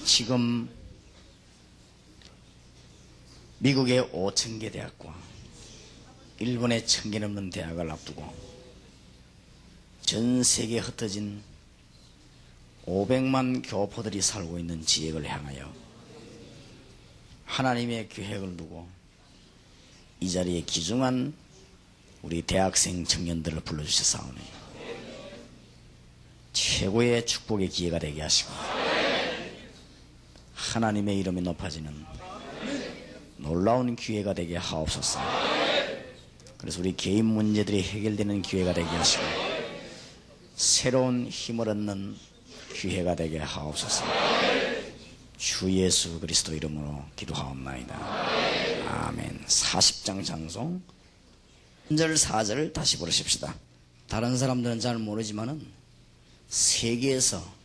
지금 미국의 5,000개 대학과 일본의 1,000개 넘는 대학을 앞두고 전 세계에 흩어진 500만 교포들이 살고 있는 지역을 향하여 하나님의 계획을 두고 이 자리에 귀중한 우리 대학생 청년들을 불러주셨사오니 최고의 축복의 기회가 되게 하시고 하나님의 이름이 높아지는 놀라운 기회가 되게 하옵소서. 그래서 우리 개인 문제들이 해결되는 기회가 되게 하시고 새로운 힘을 얻는 기회가 되게 하옵소서. 주 예수 그리스도 이름으로 기도하옵나이다. 아멘. 40장 장송 3절 4절 다시 부르십시다. 다른 사람들은 잘 모르지만은 세계에서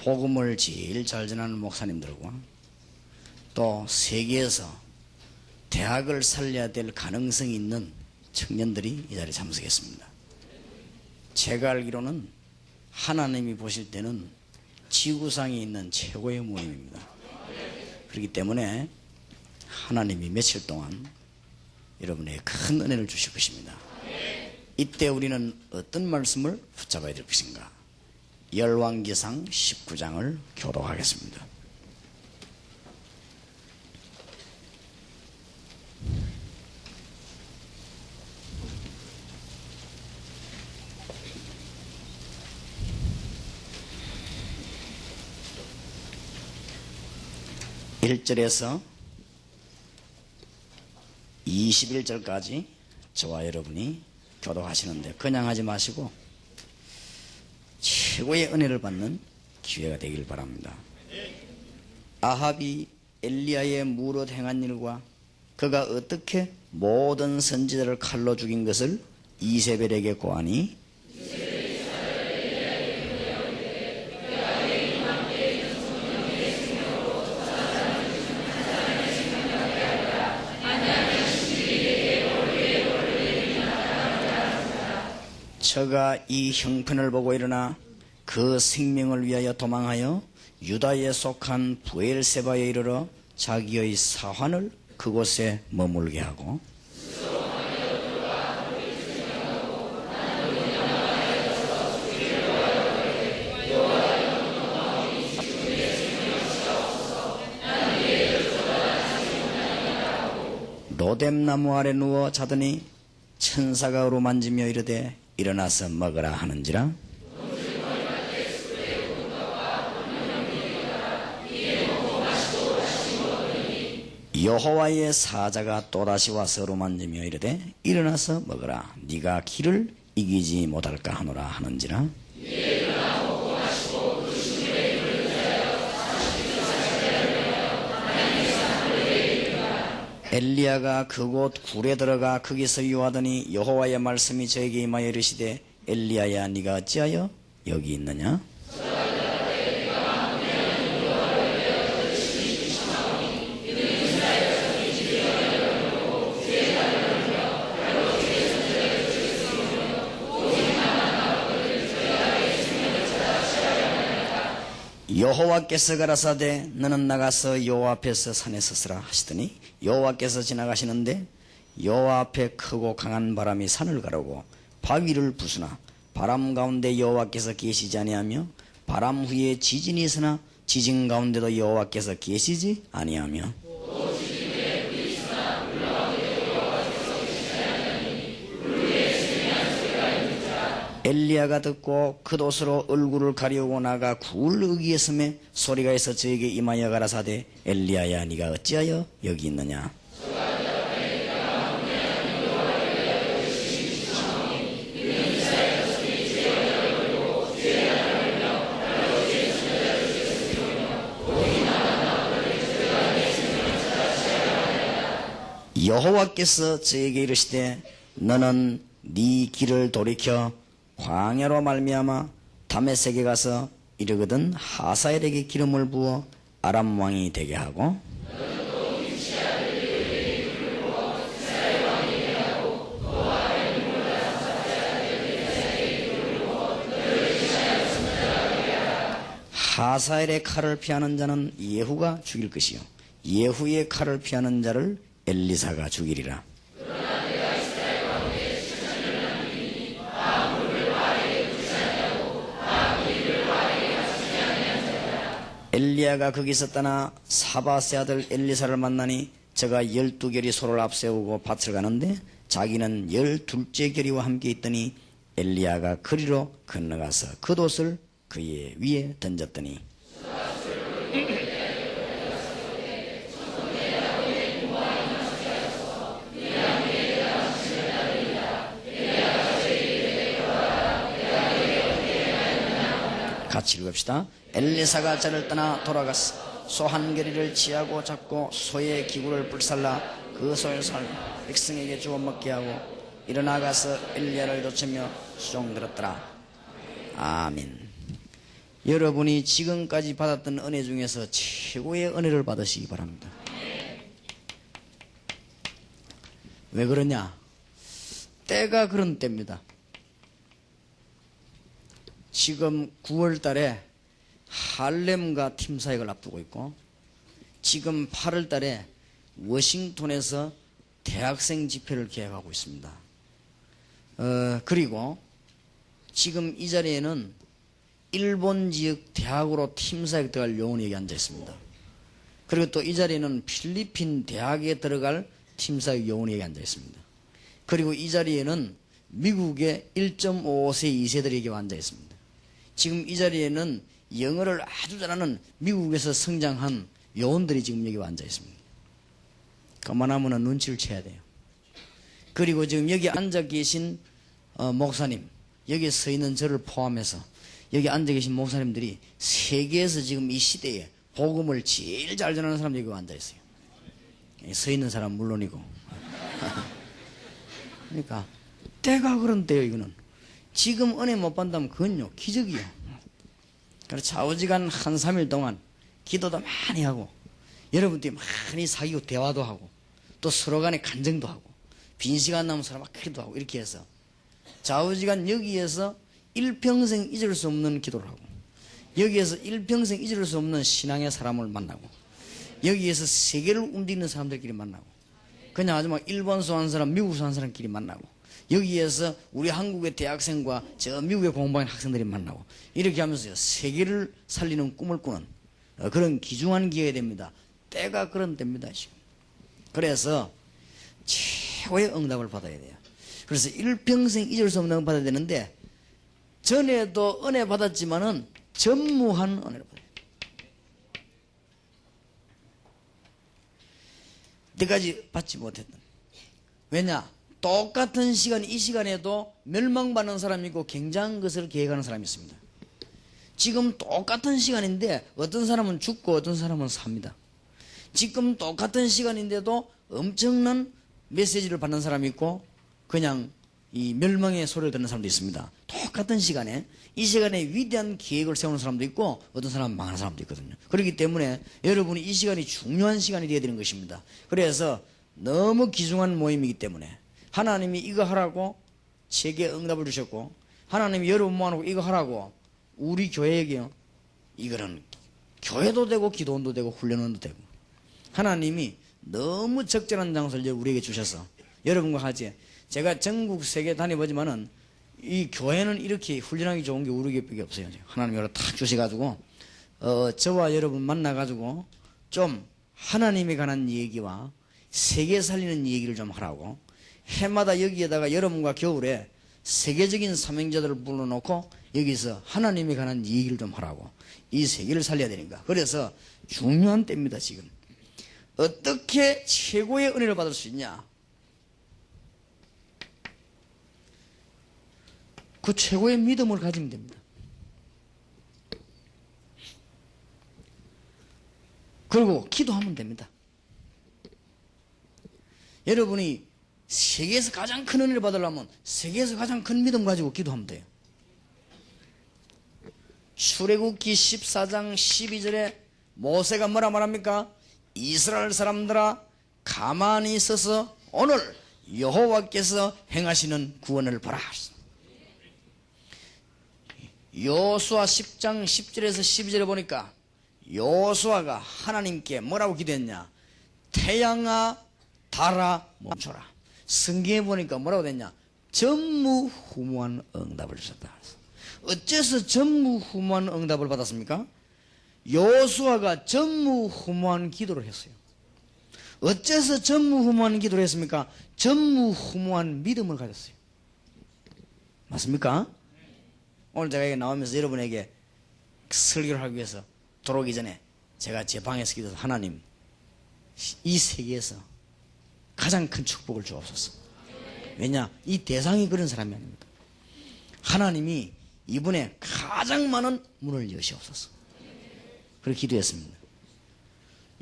복음을 제일 잘 전하는 목사님들과 또 세계에서 대학을 살려야 될 가능성이 있는 청년들이 이 자리에 참석했습니다. 제가 알기로는 하나님이 보실 때는 지구상에 있는 최고의 모임입니다. 그렇기 때문에 하나님이 며칠 동안 여러분에게 큰 은혜를 주실 것입니다. 이때 우리는 어떤 말씀을 붙잡아야 될 것인가? 열왕기상 19장을 교독하겠습니다. (1절에서) 21절까지 저와 여러분이 교독하시는데 그냥 하지 마시고 최고의 은혜를 받는 기회가 되길 바랍니다. 아합이 엘리야의 무릇 행한 일과 그가 어떻게 모든 선지자를 칼로 죽인 것을 이세벨에게 고하니 저가 이 형편을 보고 일어나 그 생명을 위하여 도망하여 유다에 속한 부엘세바에 이르러 자기의 사환을 그곳에 머물게 하고 로뎀나무 아래 누워 자더니 천사가 어루만지며 이르되 일어나서 먹으라 하는지라. 여호와의 사자가 또다시 와서 어루만지며 이르되 일어나서 먹으라 네가 길을 이기지 못할까 하노라 하는지라. 엘리야가 그곳 굴에 들어가 거기서 유하더니 여호와의 말씀이 저에게 임하여 이르시되 엘리야야 네가 어찌하여 여기 있느냐. 여호와께서 가라사대 너는 나가서 여호와 앞에서 산에 서서라 하시더니 여호와께서 지나가시는데 여호와 앞에 크고 강한 바람이 산을 가르고 바위를 부수나 바람 가운데 여호와께서 계시지 아니하며 바람 후에 지진이 있으나 지진 가운데도 여호와께서 계시지 아니하며 엘리야가 듣고 겉옷으로 얼굴을 가리우고 나가 굴 어귀에 섬에 소리가 있어 저에게 임하여 가라사대 엘리야야 네가 어찌하여 여기 있느냐. 여호와께서 저에게 이르시되 너는 네 길을 돌이켜 광야로 말미암아 다메섹에 가서 이르거든 하사엘에게 기름을 부어 아람 왕이 되게 하고 하사엘의 칼을 피하는 자는 예후가 죽일 것이요 예후의 칼을 피하는 자를 엘리사가 죽이리라. 엘리야가 거기서 떠나 사바세 아들 엘리사를 만나니 저가 12결이 소를 앞세우고 밭을 가는데 자기는 12째 결이와 함께 있더니 엘리야가 거리로 건너가서 겉옷을 그의 위에 던졌더니 같이 읽읍시다. 엘리사가 저를 떠나 돌아갔어. 소 한 겨리를 취하고 잡고 소의 기구를 불살라 그 소의 살 백성에게 주워 먹게 하고 일어나가서 엘리야를 쫓으며 수종들었더라. 아멘. 여러분이 지금까지 받았던 은혜 중에서 최고의 은혜를 받으시기 바랍니다. 왜 그러냐? 때가 그런 때입니다. 지금 9월 달에 할렘과 팀사역을 앞두고 있고 지금 8월 달에 워싱턴에서 대학생 집회를 계획하고 있습니다. 그리고 지금 이 자리에는 일본 지역 대학으로 팀사역 들어갈 요원이 여기 앉아 있습니다. 그리고 또 이 자리에는 필리핀 대학에 들어갈 팀사역 요원이 여기 앉아 있습니다. 그리고 이 자리에는 미국의 1.5세 2세들이 여기 앉아 있습니다. 지금 이 자리에는 영어를 아주 잘하는 미국에서 성장한 요원들이 지금 여기 앉아 있습니다. 그만하면 눈치를 채야 돼요. 그리고 지금 여기 앉아 계신 목사님, 여기 서 있는 저를 포함해서 여기 앉아 계신 목사님들이 세계에서 지금 이 시대에 복음을 제일 잘 전하는 사람들이 여기 앉아 있어요. 서 있는 사람 물론이고. 그러니까 때가 그런 때요. 이거는 지금 은혜 못 받는다면 그건요 기적이요. 그래서 좌우지간 한 3일 동안 기도도 많이 하고 여러분들이 많이 사귀고 대화도 하고 또 서로 간에 간증도 하고 빈 시간 남은 사람 막 기도하고 이렇게 해서 좌우지간 여기에서 일평생 잊을 수 없는 기도를 하고 여기에서 일평생 잊을 수 없는 신앙의 사람을 만나고 여기에서 세계를 움직이는 사람들끼리 만나고 그냥 아주 막 일본서 한 사람 미국서 한 사람끼리 만나고 여기에서 우리 한국의 대학생과 저 미국의 공부하는 학생들이 만나고 이렇게 하면서 세계를 살리는 꿈을 꾸는 그런 귀중한 기회가 됩니다. 때가 그런 때입니다. 지금. 그래서 최고의 응답을 받아야 돼요. 그래서 일평생 잊을 수 없는 응답을 받아야 되는데 전에도 은혜 받았지만은 전무한 은혜를 받아야 돼요. 때까지 받지 못했던. 왜냐? 똑같은 시간, 이 시간에도 멸망받는 사람이 있고 굉장한 것을 계획하는 사람이 있습니다. 지금 똑같은 시간인데 어떤 사람은 죽고 어떤 사람은 삽니다. 지금 똑같은 시간인데도 엄청난 메시지를 받는 사람이 있고 그냥 이 멸망의 소리를 듣는 사람도 있습니다. 똑같은 시간에 이 시간에 위대한 계획을 세우는 사람도 있고 어떤 사람은 망하는 사람도 있거든요. 그렇기 때문에 여러분이 이 시간이 중요한 시간이 되어야 되는 것입니다. 그래서 너무 귀중한 모임이기 때문에 하나님이 이거 하라고 제게 응답을 주셨고 하나님이 여러분 모아놓고 이거 하라고 우리 교회에게요. 이거는 교회도 되고 기도원도 되고 훈련원도 되고 하나님이 너무 적절한 장소를 우리에게 주셔서 여러분과 같이 제가 전국 세계 다녀보지만은 이 교회는 이렇게 훈련하기 좋은 게 우리 교회밖에 없어요. 하나님이 여러 탁 주셔가지고 저와 여러분 만나가지고 좀 하나님에 관한 얘기와 세계 살리는 얘기를 좀 하라고 해마다 여기에다가 여러분과 겨울에 세계적인 사명자들을 불러놓고 여기서 하나님에 관한 얘기를 좀 하라고 이 세계를 살려야 되니까 그래서 중요한 때입니다. 지금 어떻게 최고의 은혜를 받을 수 있냐? 그 최고의 믿음을 가지면 됩니다. 그리고 기도하면 됩니다. 여러분이 세계에서 가장 큰 은혜를 받으려면 세계에서 가장 큰 믿음 가지고 기도하면 돼요. 출애굽기 14장 12절에 모세가 뭐라 말합니까? 이스라엘 사람들아 가만히 있어서 오늘 여호와께서 행하시는 구원을 보라. 여호수아 10장 10절에서 12절에 보니까 여호수아가 하나님께 뭐라고 기도했냐? 태양아 달아 멈춰라. 성경에 보니까 뭐라고 됐냐? 전무후무한 응답을 주셨다. 어째서 전무후무한 응답을 받았습니까? 여호수아가 전무후무한 기도를 했어요. 어째서 전무후무한 기도를 했습니까? 전무후무한 믿음을 가졌어요. 맞습니까? 오늘 제가 여기 나오면서 여러분에게 설교를 하기 위해서 들어오기 전에 제가 제 방에서 기도해서 하나님, 이 세계에서 가장 큰 축복을 주옵소서. 왜냐? 이 대상이 그런 사람이 아닙니다. 하나님이 이분의 가장 많은 문을 여시옵소서. 그렇게 기도했습니다.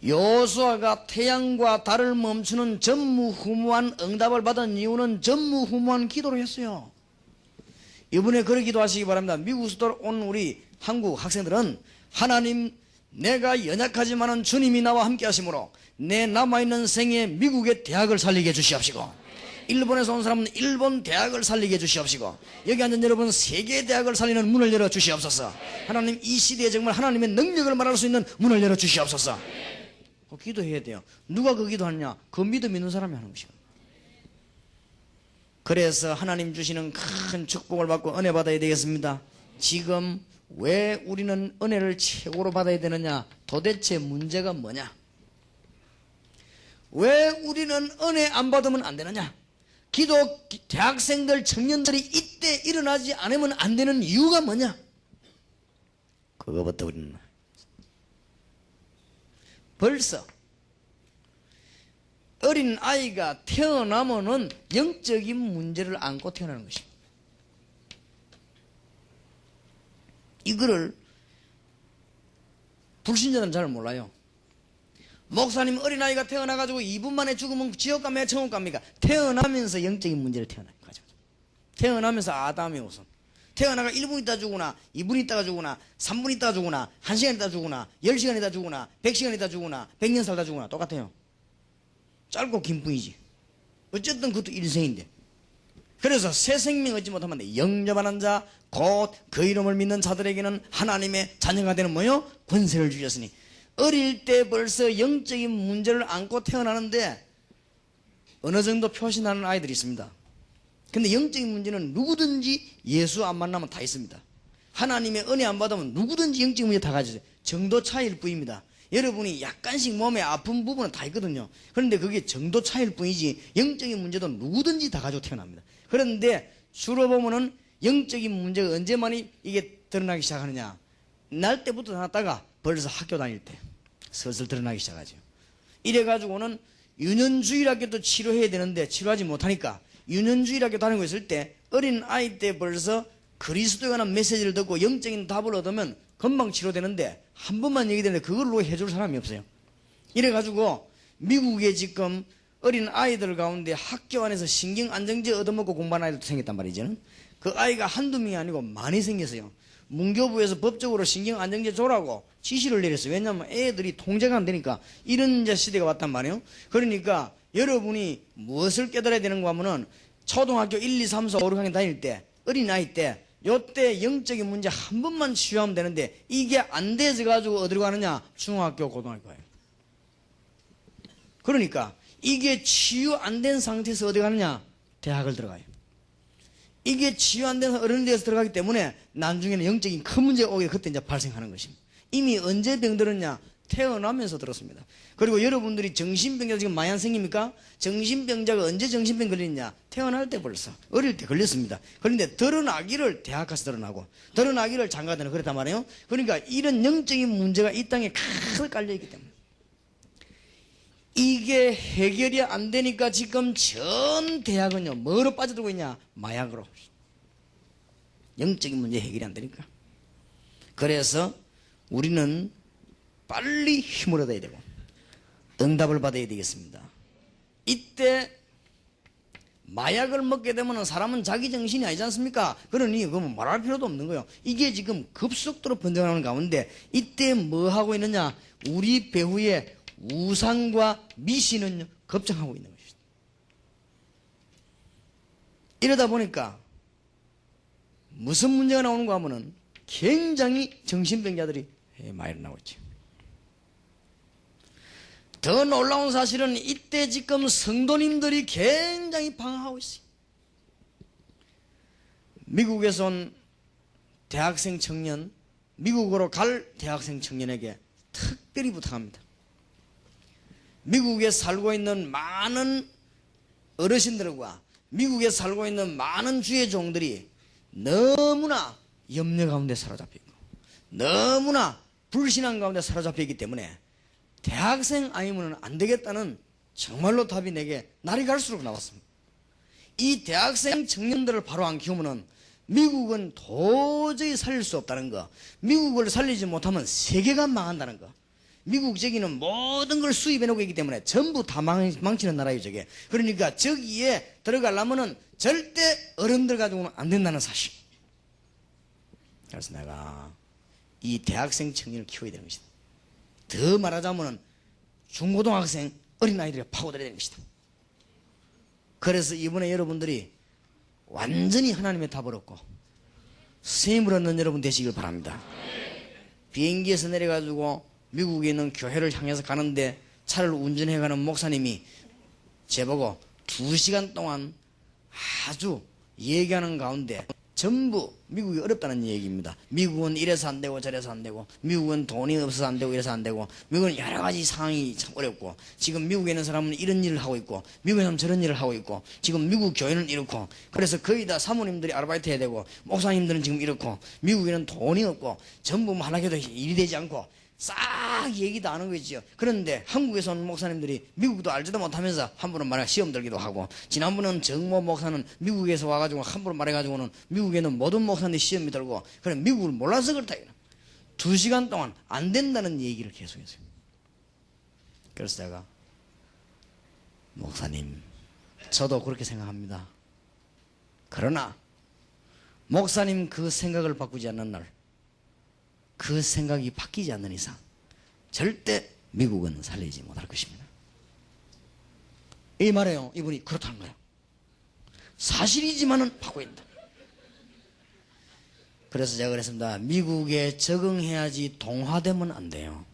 여호수아가 태양과 달을 멈추는 전무후무한 응답을 받은 이유는 전무후무한 기도를 했어요. 이번에 그렇게 기도하시기 바랍니다. 미국에서 온 우리 한국 학생들은 하나님, 내가 연약하지만은 주님이 나와 함께 하심으로 내 남아있는 생에 미국의 대학을 살리게 해주시옵시고, 일본에서 온 사람은 일본 대학을 살리게 해주시옵시고, 여기 앉은 여러분 세계 대학을 살리는 문을 열어주시옵소서. 하나님, 이 시대에 정말 하나님의 능력을 말할 수 있는 문을 열어주시옵소서. 기도해야 돼요. 누가 그 기도하느냐? 그 믿음 있는 사람이 하는 것이요. 그래서 하나님 주시는 큰 축복을 받고 은혜 받아야 되겠습니다. 지금 왜 우리는 은혜를 최고로 받아야 되느냐? 도대체 문제가 뭐냐? 왜 우리는 은혜 안 받으면 안 되느냐? 기도 대학생들, 청년들이 이때 일어나지 않으면 안 되는 이유가 뭐냐? 그거부터 우리는 벌써 어린 아이가 태어나면은 영적인 문제를 안고 태어나는 것입니다. 이거를 불신자들은 잘 몰라요. 목사님, 어린아이가 태어나가지고 2분 만에 죽으면 지옥 갑니까? 천국 갑니까? 태어나면서 영적인 문제를 태어나요. 태어나면서 아담이 우선. 태어나가 1분 있다 죽으나, 2분 있다가 죽으나, 3분 있다가 죽으나, 1시간 있다 죽으나, 10시간 있다 죽으나, 100시간 있다 죽으나, 100년 살다 죽으나 똑같아요. 짧고 긴 뿐이지. 어쨌든 그것도 일생인데. 그래서 새 생명 얻지 못하면 영접하는 자, 곧 그 이름을 믿는 자들에게는 하나님의 자녀가 되는 뭐요? 권세를 주셨으니. 어릴 때 벌써 영적인 문제를 안고 태어나는데 어느 정도 표시나는 아이들이 있습니다. 근데 영적인 문제는 누구든지 예수 안 만나면 다 있습니다. 하나님의 은혜 안 받으면 누구든지 영적인 문제 다 가지죠. 정도 차이일 뿐입니다. 여러분이 약간씩 몸에 아픈 부분은 다 있거든요. 그런데 그게 정도 차이일 뿐이지 영적인 문제도 누구든지 다 가지고 태어납니다. 그런데 주로 보면은 영적인 문제가 언제만이 이게 드러나기 시작하느냐? 날 때부터 나왔다가 벌써 학교 다닐 때 슬슬 드러나기 시작하죠. 이래가지고는 유년주일학교도 치료해야 되는데 치료하지 못하니까 유년주일학교 다니고 있을 때 어린 아이 때 벌써 그리스도에 관한 메시지를 듣고 영적인 답을 얻으면 금방 치료되는데 한 번만 얘기되는데 그걸로 해줄 사람이 없어요. 이래가지고 미국에 지금 어린 아이들 가운데 학교 안에서 신경안정제 얻어먹고 공부하는 아이들도 생겼단 말이죠. 그 아이가 한두 명이 아니고 많이 생겼어요. 문교부에서 법적으로 신경안정제 줘라고 지시를 내렸어요. 왜냐하면 애들이 통제가 안 되니까 이런 이제 시대가 왔단 말이에요. 그러니까 여러분이 무엇을 깨달아야 되는가 하면은 초등학교 1, 2, 3, 4, 5, 6학년 다닐 때 어린아이 때 요때 영적인 문제 한 번만 치유하면 되는데 이게 안 돼서 가지고 어디로 가느냐? 중학교, 고등학교예요. 그러니까 이게 치유 안 된 상태에서 어디 가느냐? 대학을 들어가요. 이게 치유 안 된 어른대에서 들어가기 때문에 나중에는 영적인 큰 문제가 오게 그때 이제 발생하는 것입니다. 이미 언제 병들었냐? 태어나면서 들었습니다. 그리고 여러분들이 정신병자 지금 많이 안 생깁니까? 정신병자가 언제 정신병 걸리냐? 태어날 때 벌써 어릴 때 걸렸습니다. 그런데 드러나기를 대학 가서 드러나고 드러나기를 장가드는 그랬단 말이에요. 그러니까 이런 영적인 문제가 이 땅에 가득 깔려있기 때문에 이게 해결이 안 되니까 지금 전 대학은요 뭐로 빠져들고 있냐? 마약으로. 영적인 문제 해결이 안 되니까. 그래서 우리는 빨리 힘을 얻어야 되고 응답을 받아야 되겠습니다. 이때 마약을 먹게 되면 사람은 자기 정신이 아니지 않습니까? 그러니 그건 말할 필요도 없는 거예요. 이게 지금 급속도로 번져나가는 가운데 이때 뭐 하고 있느냐? 우리 배후의 우상과 미신은 급증하고 있는 것입니다. 이러다 보니까 무슨 문제가 나오는가 하면은 굉장히 정신병자들이 많이 일어나고 있죠. 더 놀라운 사실은 이때 지금 성도님들이 굉장히 방황하고 있어요. 미국에서 온 대학생 청년, 미국으로 갈 대학생 청년에게 특별히 부탁합니다. 미국에 살고 있는 많은 어르신들과 미국에 살고 있는 많은 주의 종들이 너무나 염려 가운데 사로잡혀 있고 너무나 불신앙 가운데 사로잡혀 있기 때문에 대학생 아니면 안 되겠다는 정말로 답이 내게 날이 갈수록 나왔습니다. 이 대학생 청년들을 바로 안 키우면 미국은 도저히 살릴 수 없다는 거, 미국을 살리지 못하면 세계가 망한다는 거. 미국 저기는 모든 걸 수입해놓고 있기 때문에 전부 다 망치는 나라예요, 저게. 그러니까 저기에 들어가려면은 절대 어른들 가지고는 안 된다는 사실. 그래서 내가 이 대학생 청년을 키워야 되는 것이다. 더 말하자면은 중고등학생 어린아이들이 파고들어야 되는 것이다. 그래서 이번에 여러분들이 완전히 하나님의 답을 얻고 선생님을 얻는 여러분 되시길 바랍니다. 비행기에서 내려가지고 미국에 있는 교회를 향해서 가는데 차를 운전해가는 목사님이 제보고 2시간 동안 아주 얘기하는 가운데 전부 미국이 어렵다는 얘기입니다. 미국은 이래서 안 되고 저래서 안 되고, 미국은 돈이 없어서 안 되고 이래서 안 되고, 미국은 여러 가지 상황이 참 어렵고, 지금 미국에 있는 사람은 이런 일을 하고 있고, 미국에 사람은 저런 일을 하고 있고, 지금 미국 교회는 이렇고, 그래서 거의 다 사모님들이 아르바이트 해야 되고, 목사님들은 지금 이렇고, 미국에는 돈이 없고, 전부 하나도 일이 되지 않고, 싹 얘기도 안 하는 거지요. 그런데 한국에서 온 목사님들이 미국도 알지도 못하면서 함부로 말해 시험 들기도 하고, 지난번은 정모 목사는 미국에서 와가지고 함부로 말해가지고는 미국에는 모든 목사님들이 시험이 들고, 그래 미국을 몰라서 그렇다. 2시간 동안 안 된다는 얘기를 계속했어요. 그래서 제가 목사님, 저도 그렇게 생각합니다. 그러나 목사님 그 생각을 바꾸지 않는 날, 그 생각이 바뀌지 않는 이상 절대 미국은 살리지 못할 것입니다. 이 말에요, 이분이 그렇다는 거예요. 사실이지만은 바꿔야 된다. 그래서 제가 그랬습니다. 미국에 적응해야지 동화되면 안 돼요.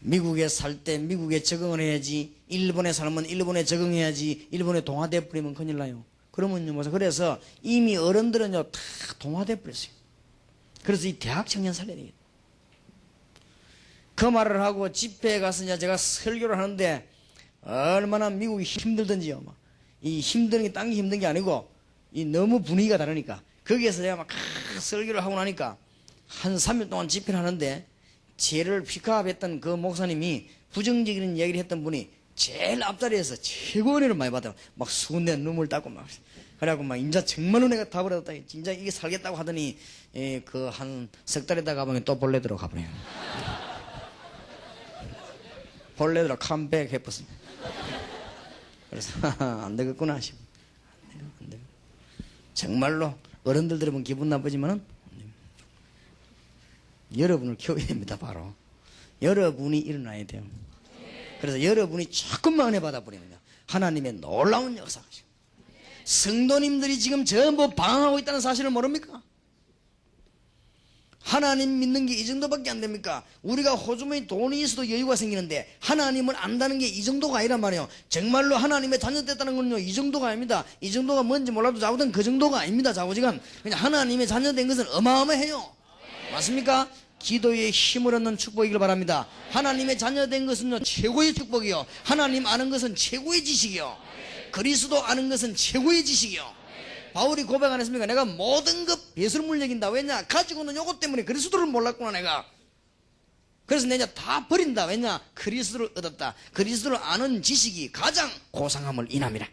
미국에 살 때 미국에 적응을 해야지, 일본에 살면 일본에 적응해야지, 일본에 동화돼 버리면 큰일 나요. 그러면요, 그래서 이미 어른들은요 다 동화돼 버렸어요. 그래서 이 대학 청년 살려야 되겠다. 그 말을 하고 집회에 가서 이제 제가 설교를 하는데 얼마나 미국이 힘들던지요. 이 힘든 게 딴 게 힘든 게 아니고 이 너무 분위기가 다르니까 거기에서 제가 막 설교를 하고 나니까 한 3일 동안 집회를 하는데 제를 픽업했던 그 목사님이 부정적인 얘기를 했던 분이 제일 앞자리에서 최고 은혜를 많이 받아요. 막 수군대 눈물 닦고 막. 그래갖고 막 인자 정말로 내가 답을 얻었다. 진짜 이게 살겠다고 하더니 그 한 석 달에다 가보면 또 본래대로 가버려요. 본래대로 컴백 해버렸습니다. 그래서 안 되겠구나 싶어. 안 돼요. 정말로 어른들 들으면 기분 나쁘지만은 여러분을 키워야 됩니다. 바로 여러분이 일어나야 돼요. 그래서 여러분이 조금만 은혜 받아버리면 하나님의 놀라운 역사가 있어요. 성도님들이 지금 전부 방황하고 있다는 사실을 모릅니까? 하나님 믿는 게 이 정도밖에 안 됩니까? 우리가 호주머니 돈이 있어도 여유가 생기는데 하나님을 안다는 게 이 정도가 아니란 말이에요. 정말로 하나님의 자녀 됐다는 건요, 이 정도가 아닙니다. 이 정도가 뭔지 몰라도 자고든 그 정도가 아닙니다. 자고지간 그냥 하나님의 자녀 된 것은 어마어마해요. 맞습니까? 기도에 힘을 얻는 축복이길 바랍니다. 하나님의 자녀 된 것은요 최고의 축복이요, 하나님 아는 것은 최고의 지식이요, 그리스도 아는 것은 최고의 지식이요. 바울이 고백 안 했습니까? 내가 모든 것 배설물 여긴다. 왜냐? 가지고는 요것 때문에 그리스도를 몰랐구나 내가. 그래서 내가 다 버린다. 왜냐? 그리스도를 얻었다. 그리스도를 아는 지식이 가장 고상함을 인함이라.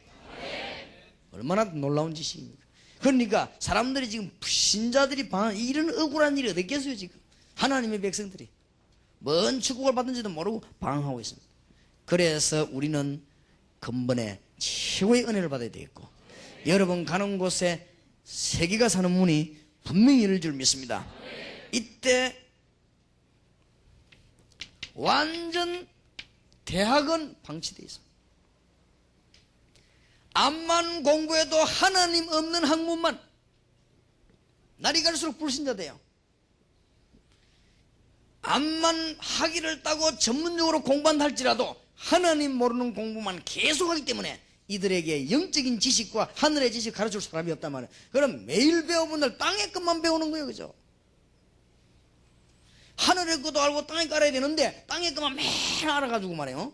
얼마나 놀라운 지식입니까? 그러니까 사람들이 지금 신자들이 이런 억울한 일이 어디 있겠어요 지금. 하나님의 백성들이 뭔 축복을 받은지도 모르고 방황하고 있습니다. 그래서 우리는 근본에 최고의 은혜를 받아야 되겠고, 여러분 가는 곳에 세계가 사는 문이 분명히 열릴 줄 믿습니다. 이때 완전 대학은 방치되어 있습니다. 암만 공부해도 하나님 없는 학문만, 날이 갈수록 불신자 돼요. 암만 학위를 따고 전문적으로 공부한다 할지라도 하나님 모르는 공부만 계속하기 때문에 이들에게 영적인 지식과 하늘의 지식 가르칠 사람이 없단 말이에요. 그럼 매일 배워본들 땅의 것만 배우는 거예요. 그죠? 하늘의 것도 알고 땅의 거 알아야 되는데 땅의 것만 매일 알아가지고 말이에요.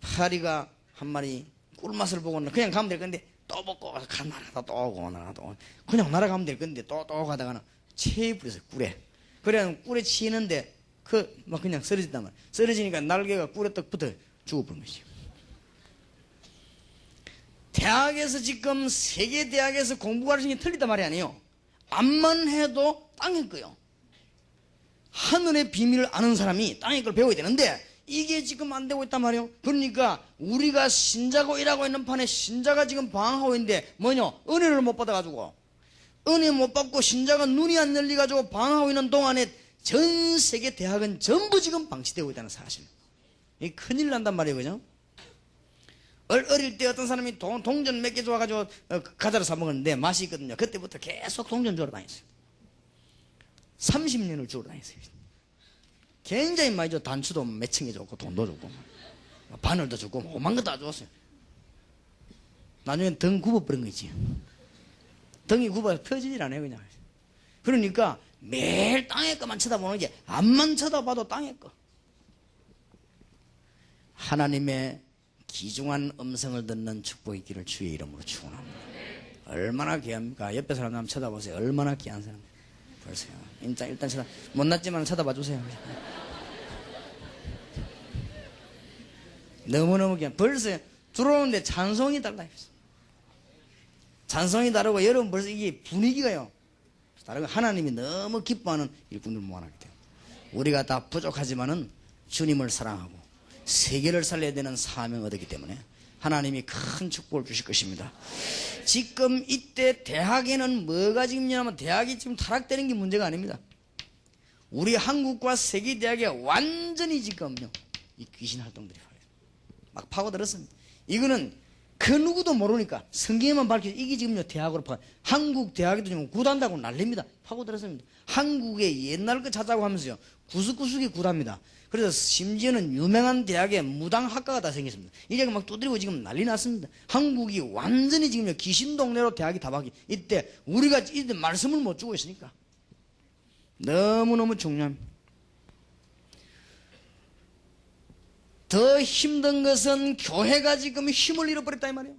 파리가 한 마리 꿀맛을 보고는 그냥 가면 될 건데 또 먹고 날아다 또 오고 날아다 그냥 날아가면 될 건데 또 가다가는 체에 불에서 꿀에 그래 꿀에 치이는데 막 그냥 쓰러진단 말이에요. 쓰러지니까 날개가 꿀에 떡 붙어 죽어버린 거지. 대학에서 지금 세계 대학에서 공부 가르치는 게 틀리단 말이 아니에요. 암만 해도 땅의 거요. 하늘의 비밀을 아는 사람이 땅의 걸 배워야 되는데 이게 지금 안 되고 있단 말이에요. 그러니까 우리가 신자고 일하고 있는 판에 신자가 지금 방황하고 있는데 뭐냐? 은혜를 못 받아가지고 은혜 못 받고 신자가 눈이 안 열려가지고 방황하고 있는 동안에 전 세계 대학은 전부 지금 방치되고 있다는 사실. 이 큰일 난단 말이에요. 그죠? 어릴 때 어떤 사람이 동전 몇 개 좋아가지고 과자를 사먹었는데 맛이 있거든요. 그때부터 계속 동전 주러 다녔어요. 30년을 주러 다녔어요. 굉장히 많이 줘. 단추도 몇 층에 줬고 돈도 줬고 바늘도 줬고 오만 거 다 줬어요. 나중에 등 굽어버린 거지. 등이 굽어서 터지질 않아요. 그냥. 그러니까 매일 땅의 것만 쳐다보는 게 앞만 쳐다봐도 땅의 거. 하나님의 귀중한 음성을 듣는 축복의 길을 주의 이름으로 축원합니다. 얼마나 귀합니까? 옆에 사람 한번 쳐다보세요. 얼마나 귀한 사람. 보세요. 일단 못났지만 쳐다봐 주세요. 너무너무 귀한. 벌써 들어오는데 찬송이 달라. 찬송이 다르고 여러분 벌써 이게 분위기가요. 다르고 하나님이 너무 기뻐하는 일꾼들 모아놨기 때문에 우리가 다 부족하지만은 주님을 사랑하고 세계를 살려야 되는 사명을 얻었기 때문에 하나님이 큰 축복을 주실 것입니다. 지금 이때 대학에는 뭐가 지금 있냐면 대학이 지금 타락되는 게 문제가 아닙니다. 우리 한국과 세계 대학에 완전히 지금요 이 귀신 활동들이 막 파고들었습니다. 이거는 그 누구도 모르니까 성경에만 밝혀서 이게 지금요 대학으로 한국 대학에도 지금 굿한다고 난립니다. 파고들었습니다. 한국의 옛날 거 찾아고 하면서요 구석구석이 굿합니다. 그래서 심지어는 유명한 대학에 무당학과가 다 생겼습니다. 이게 막 두드리고 지금 난리 났습니다. 한국이 완전히 지금요 귀신 동네로 대학이 다 바뀌. 이때 우리가 이때 말씀을 못 주고 있으니까 너무너무 중요합니다. 더 힘든 것은 교회가 지금 힘을 잃어버렸다 이 말이에요.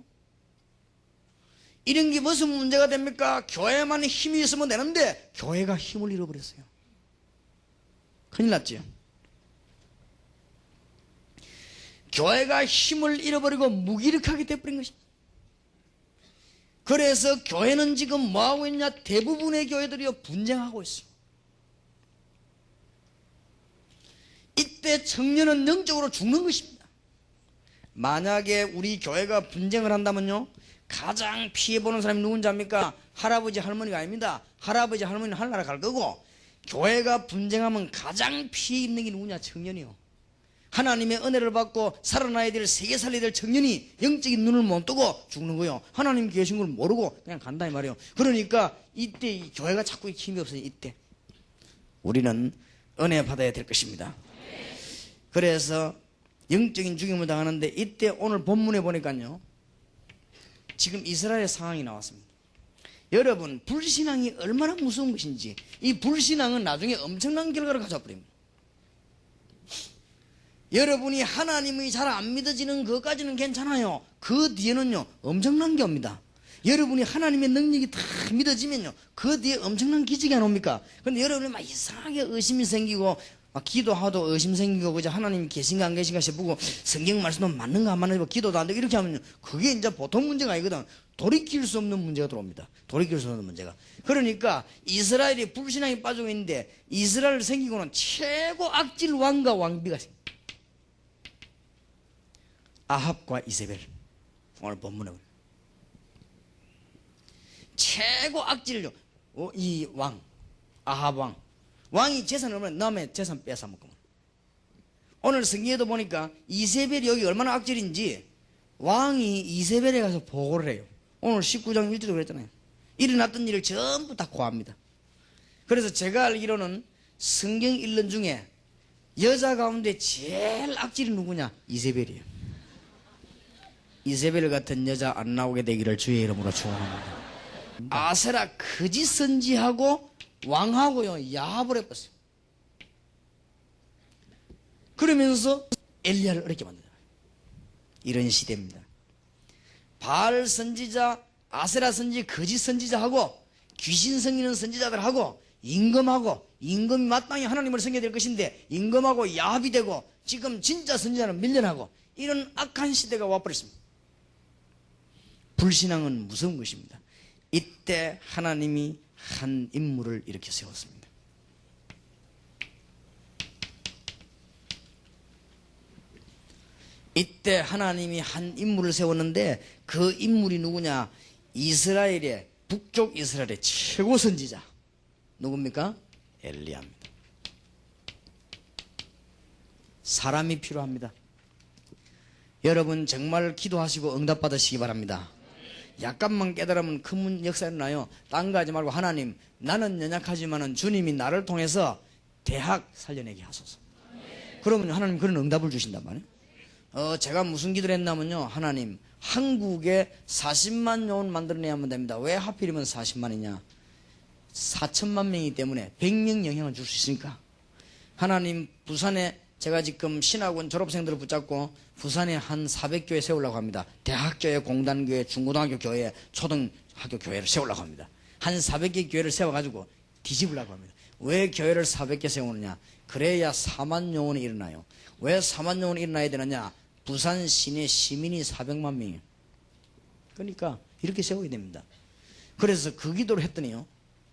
이런 게 무슨 문제가 됩니까? 교회만 힘이 있으면 되는데 교회가 힘을 잃어버렸어요. 큰일 났지요. 교회가 힘을 잃어버리고 무기력하게 돼버린 것입니다. 그래서 교회는 지금 뭐하고 있냐? 대부분의 교회들이 분쟁하고 있어요. 이때 청년은 영적으로 죽는 것입니다. 만약에 우리 교회가 분쟁을 한다면요 가장 피해보는 사람이 누군지 압니까? 할아버지 할머니가 아닙니다. 할아버지 할머니는 하늘나라 갈 거고 교회가 분쟁하면 가장 피해 있는 게 누구냐? 청년이요. 하나님의 은혜를 받고 살아나야 될 세계 살려야 될 청년이 영적인 눈을 못 뜨고 죽는 거예요. 하나님 계신 걸 모르고 그냥 간다 이 말이에요. 그러니까 이때 이 교회가 자꾸 힘이 없어요. 이때 우리는 은혜 받아야 될 것입니다. 그래서 영적인 죽임을 당하는데 이때 오늘 본문에 보니까요 지금 이스라엘 상황이 나왔습니다. 여러분 불신앙이 얼마나 무서운 것인지 이 불신앙은 나중에 엄청난 결과를 가져와 버립니다. 여러분이 하나님이 잘 안 믿어지는 것까지는 괜찮아요. 그 뒤에는요 엄청난 게 옵니다. 여러분이 하나님의 능력이 다 믿어지면요 그 뒤에 엄청난 기적이 안 옵니까? 근데 여러분이 막 이상하게 의심이 생기고 막 기도하도 의심 생기고 그저 하나님이 계신가 안 계신가 싶고 성경 말씀도 맞는가 안 맞는가 기도도 안 되고 이렇게 하면요 그게 이제 보통 문제가 아니거든. 돌이킬 수 없는 문제가 들어옵니다. 돌이킬 수 없는 문제가. 그러니까 이스라엘이 불신앙에 빠지고 있는데 이스라엘 생기고는 최고 악질 왕과 왕비가 생깁니다. 아합과 이세벨. 오늘 본문에 최고 악질요 이 왕 아합 왕 왕이 재산을 얻으면 남의 재산 뺏어먹고 오늘 성경에도 보니까 이세벨이 여기 얼마나 악질인지 왕이 이세벨에 가서 보고를 해요. 오늘 19장 1절도 그랬잖아요. 일어났던 일을 전부 다 고합니다. 그래서 제가 알기로는 성경 읽는 중에 여자 가운데 제일 악질이 누구냐? 이세벨이에요. 이세벨 같은 여자 안 나오게 되기를 주의 이름으로 축원합니다. 아세라 거짓 선지하고 왕하고요 야합을 해봤어요. 그러면서 엘리야를 어렵게 만들어요. 이런 시대입니다. 바알 선지자, 아세라 선지, 거짓 선지자하고 귀신 섬기는 선지자들하고 임금이 마땅히 하나님을 섬겨야 될 것인데 임금하고 야합이 되고 지금 진짜 선지자는 밀려나고 이런 악한 시대가 와버렸습니다. 불신앙은 무서운 것입니다. 이때 하나님이 한 인물을 이렇게 세웠습니다. 이때 하나님이 한 인물을 세웠는데 그 인물이 누구냐? 이스라엘의 북쪽 이스라엘의 최고 선지자 누굽니까? 엘리야입니다. 사람이 필요합니다. 여러분 정말 기도하시고 응답받으시기 바랍니다. 약간만 깨달으면 큰 역사가 일어나요. 딴 거 하지 말고 하나님 나는 연약하지만 주님이 나를 통해서 대학 살려내게 하소서. 그러면 하나님 그런 응답을 주신단 말이에요. 제가 무슨 기도를 했냐면요. 하나님 한국에 40만 요원 만들어내야만 됩니다. 왜 하필이면 40만이냐? 4천만 명이기 때문에 100명 영향을 줄 수 있으니까. 하나님 부산에 제가 지금 신학원 졸업생들을 붙잡고 부산에 한 400교회 세우려고 합니다. 대학교회, 공단교회, 중고등학교 교회, 초등학교 교회를 세우려고 합니다. 한 400개 교회를 세워가지고 뒤집으려고 합니다. 왜 교회를 400개 세우느냐? 그래야 4만 요원이 일어나요. 왜 4만 요원이 일어나야 되느냐? 부산 시내 시민이 400만 명이에요. 그러니까 이렇게 세워야 됩니다. 그래서 그 기도를 했더니요.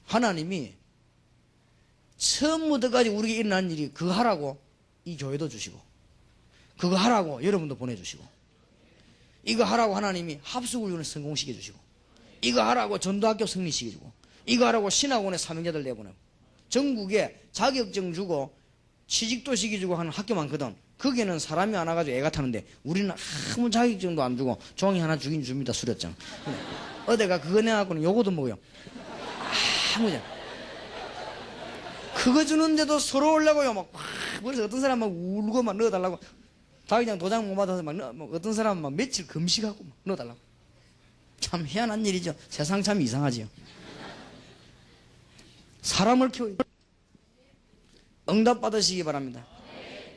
하나님이 처음부터까지 우리에게 일어난 일이 그거 하라고 이 교회도 주시고 그거 하라고 여러분도 보내주시고 이거 하라고 하나님이 합숙훈련을 성공시켜 주시고 이거 하라고 전도학교 승리시켜 주고 이거 하라고 신학원에 사명자들 내보내고 전국에 자격증 주고 취직도 시켜주고 하는 학교 많거든. 거기에는 사람이 안 와가지고 애가 타는데 우리는 아무 자격증도 안 주고 종이 하나 주긴 줍니다. 수료증. 어디가 그거 내갖고는 요거도 먹어요. 아무냐 그거 주는데도 서로 오려고요. 막 그래서 어떤 사람 막 울고 막 넣어달라고 자기장 도장 못 받아서 막 어떤 사람은 막 며칠 금식하고 막 넣어달라고. 참 희한한 일이죠. 세상 참 이상하지요. 사람을 키워요. 응답 받으시기 바랍니다.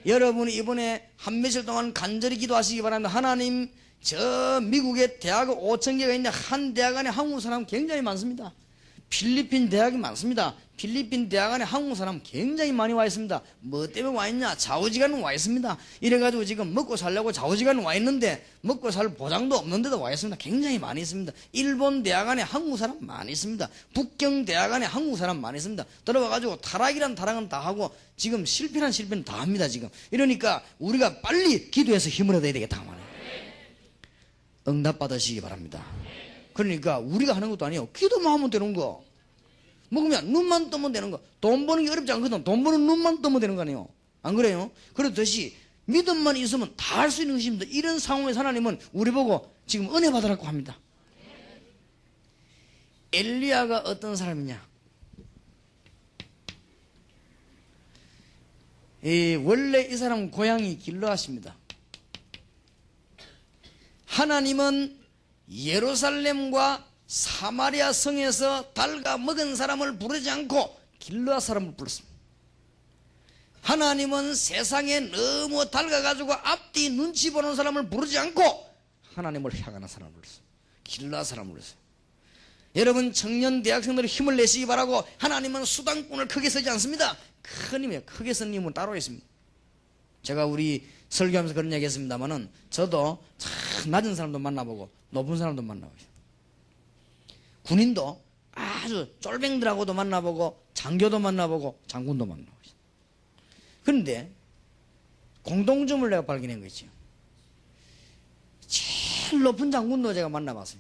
여러분이 이번에 한 며칠 동안 간절히 기도하시기 바랍니다. 하나님 저 미국에 대학 5,000개가 있는데 한 대학 안에 한국 사람 굉장히 많습니다. 필리핀 대학이 많습니다. 필리핀 대학 안에 한국 사람 굉장히 많이 와 있습니다. 뭐 때문에 와 있냐? 좌우지간은 와 있습니다. 이래가지고 지금 먹고 살려고 좌우지간은 와 있는데 먹고 살 보장도 없는데도 와 있습니다. 굉장히 많이 있습니다. 일본 대학 안에 한국 사람 많이 있습니다. 북경 대학 안에 한국 사람 많이 있습니다. 들어와가지고 타락이란 타락은 다 하고 지금 실패란 실패는 다 합니다. 지금 이러니까 우리가 빨리 기도해서 힘을 얻어야 되겠다 말이에요. 응답 받으시기 바랍니다. 그러니까 우리가 하는 것도 아니에요. 기도만 하면 되는 거. 먹으면 눈만 뜨면 되는 거. 돈 버는 게 어렵지 않거든. 돈 버는 눈만 뜨면 되는 거 아니에요. 안 그래요? 그렇듯이 믿음만 있으면 다 할 수 있는 것입니다. 이런 상황에서 하나님은 우리 보고 지금 은혜 받으라고 합니다. 엘리야가 어떤 사람이냐? 원래 이 사람은 고향이 길르앗입니다. 하나님은 예루살렘과 사마리아 성에서 달가 먹은 사람을 부르지 않고 길르앗 사람을 불렀습니다. 하나님은 세상에 너무 달가가지고 앞뒤 눈치 보는 사람을 부르지 않고 하나님을 향하는 사람을 불렀어요. 길르앗 사람을 불렀어요. 여러분 청년 대학생들이 힘을 내시기 바라고 하나님은 수단꾼을 크게 쓰지 않습니다. 큰 힘이에요. 크게 쓴 힘은 따로 있습니다. 제가 우리 설교하면서 그런 얘기 했습니다만은 저도 참 낮은 사람도 만나보고 높은 사람도 만나보고 군인도 아주 쫄뱅들하고도 만나보고 장교도 만나보고 장군도 만나보고 그런데 공동점을 내가 발견한 거 있죠. 제일 높은 장군도 제가 만나봤어요.